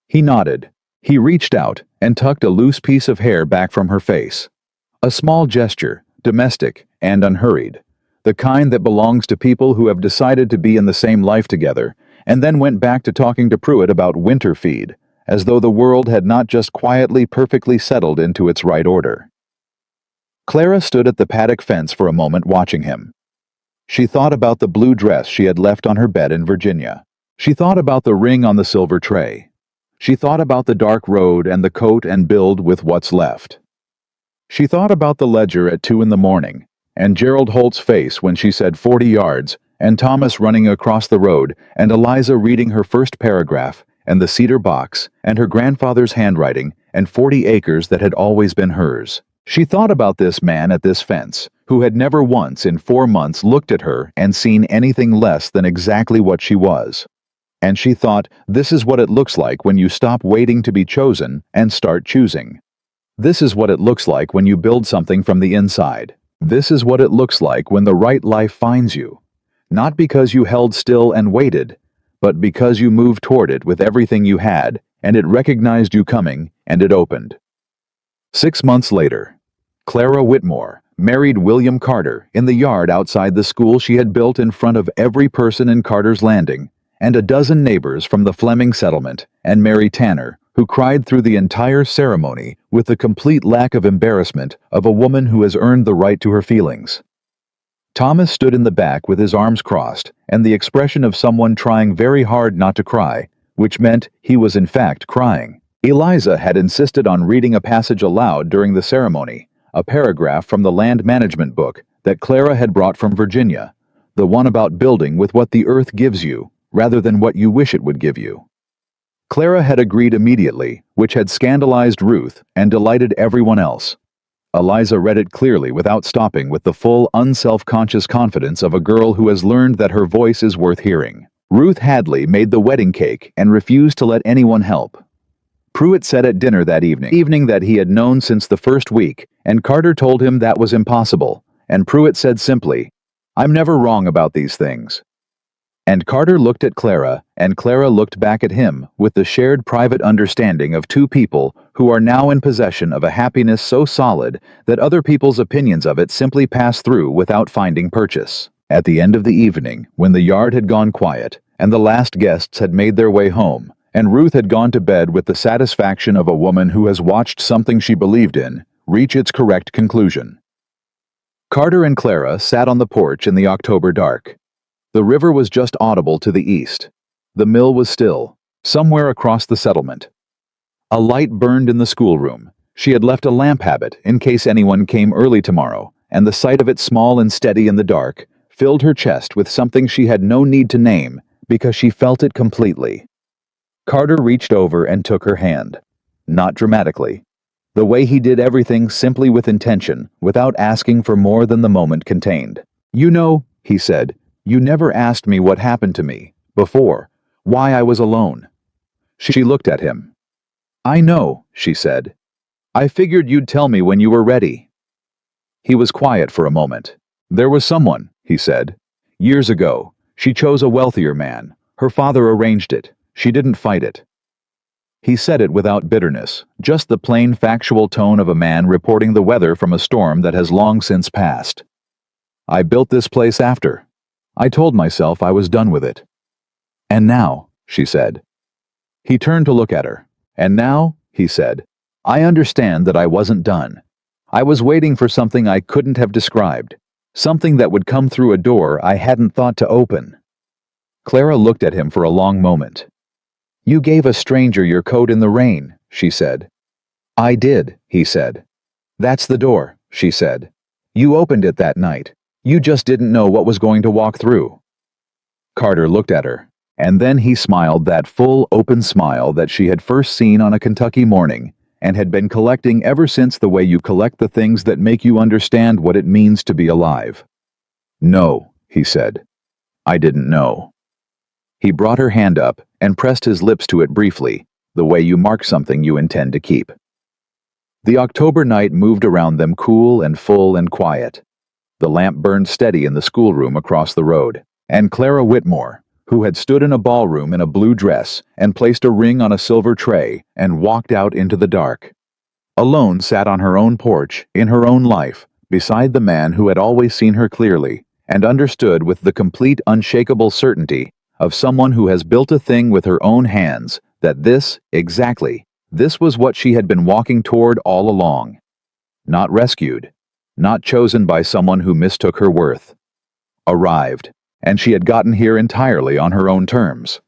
S1: He nodded. He reached out and tucked a loose piece of hair back from her face. A small gesture, domestic and unhurried. The kind that belongs to people who have decided to be in the same life together, and then went back to talking to Pruitt about winter feed, as though the world had not just quietly, perfectly settled into its right order. Clara stood at the paddock fence for a moment watching him. She thought about the blue dress she had left on her bed in Virginia. She thought about the ring on the silver tray. She thought about the dark road and the coat and build with what's left. She thought about the ledger at 2 a.m, and Gerald Holt's face when she said 40 yards, and Thomas running across the road, and Eliza reading her first paragraph, and the cedar box, and her grandfather's handwriting, and 40 acres that had always been hers. She thought about this man at this fence, who had never once in 4 months looked at her and seen anything less than exactly what she was. And she thought, this is what it looks like when you stop waiting to be chosen and start choosing. This is what it looks like when you build something from the inside. This is what it looks like when the right life finds you. Not because you held still and waited, but because you moved toward it with everything you had, and it recognized you coming, and it opened. 6 months later, Clara Whitmore married William Carter in the yard outside the school she had built in front of every person in Carter's Landing, and a dozen neighbors from the Fleming settlement, and Mary Tanner, who cried through the entire ceremony with the complete lack of embarrassment of a woman who has earned the right to her feelings. Thomas stood in the back with his arms crossed and the expression of someone trying very hard not to cry, which meant he was in fact crying. Eliza had insisted on reading a passage aloud during the ceremony, a paragraph from the land management book that Clara had brought from Virginia, the one about building with what the earth gives you, rather than what you wish it would give you. Clara had agreed immediately, which had scandalized Ruth and delighted everyone else. Eliza read it clearly without stopping with the full, unself-conscious confidence of a girl who has learned that her voice is worth hearing. Ruth Hadley made the wedding cake and refused to let anyone help. Pruitt said at dinner that evening that he had known since the first week, and Carter told him that was impossible, and Pruitt said simply, "I'm never wrong about these things." And Carter looked at Clara, and Clara looked back at him with the shared private understanding of two people who are now in possession of a happiness so solid that other people's opinions of it simply pass through without finding purchase. At the end of the evening, when the yard had gone quiet, and the last guests had made their way home, and Ruth had gone to bed with the satisfaction of a woman who has watched something she believed in reach its correct conclusion, Carter and Clara sat on the porch in the October dark. The river was just audible to the east. The mill was still, somewhere across the settlement. A light burned in the schoolroom. She had left a lamp habit in case anyone came early tomorrow, and the sight of it small and steady in the dark filled her chest with something she had no need to name because she felt it completely. Carter reached over and took her hand. Not dramatically. The way he did everything simply with intention, without asking for more than the moment contained. "You know," he said, "you never asked me what happened to me, before, why I was alone." She looked at him. "I know," she said. "I figured you'd tell me when you were ready." He was quiet for a moment. "There was someone," he said. "Years ago, she chose a wealthier man. Her father arranged it. She didn't fight it. He said it without bitterness, just the plain factual tone of a man reporting the weather from a storm that has long since passed. I built this place after. I told myself I was done with it. And now, she said. He turned to look at her. And now, he said, I understand that I wasn't done. I was waiting for something I couldn't have described, something that would come through a door I hadn't thought to open. Clara looked at him for a long moment. You gave a stranger your coat in the rain, she said. I did, he said. That's the door, she said. You opened it that night. You just didn't know what was going to walk through. Carter looked at her, and then he smiled that full, open smile that she had first seen on a Kentucky morning and had been collecting ever since, the way you collect the things that make you understand what it means to be alive. No, he said. I didn't know. He brought her hand up and pressed his lips to it briefly, the way you mark something you intend to keep. The October night moved around them, cool and full and quiet. The lamp burned steady in the schoolroom across the road, and Clara Whitmore, who had stood in a ballroom in a blue dress and placed a ring on a silver tray and walked out into the dark, alone sat on her own porch, in her own life, beside the man who had always seen her clearly and understood with the complete, unshakable certainty of someone who has built a thing with her own hands, that this, exactly, this was what she had been walking toward all along. Not rescued, not chosen by someone who mistook her worth. Arrived, and she had gotten here entirely on her own terms.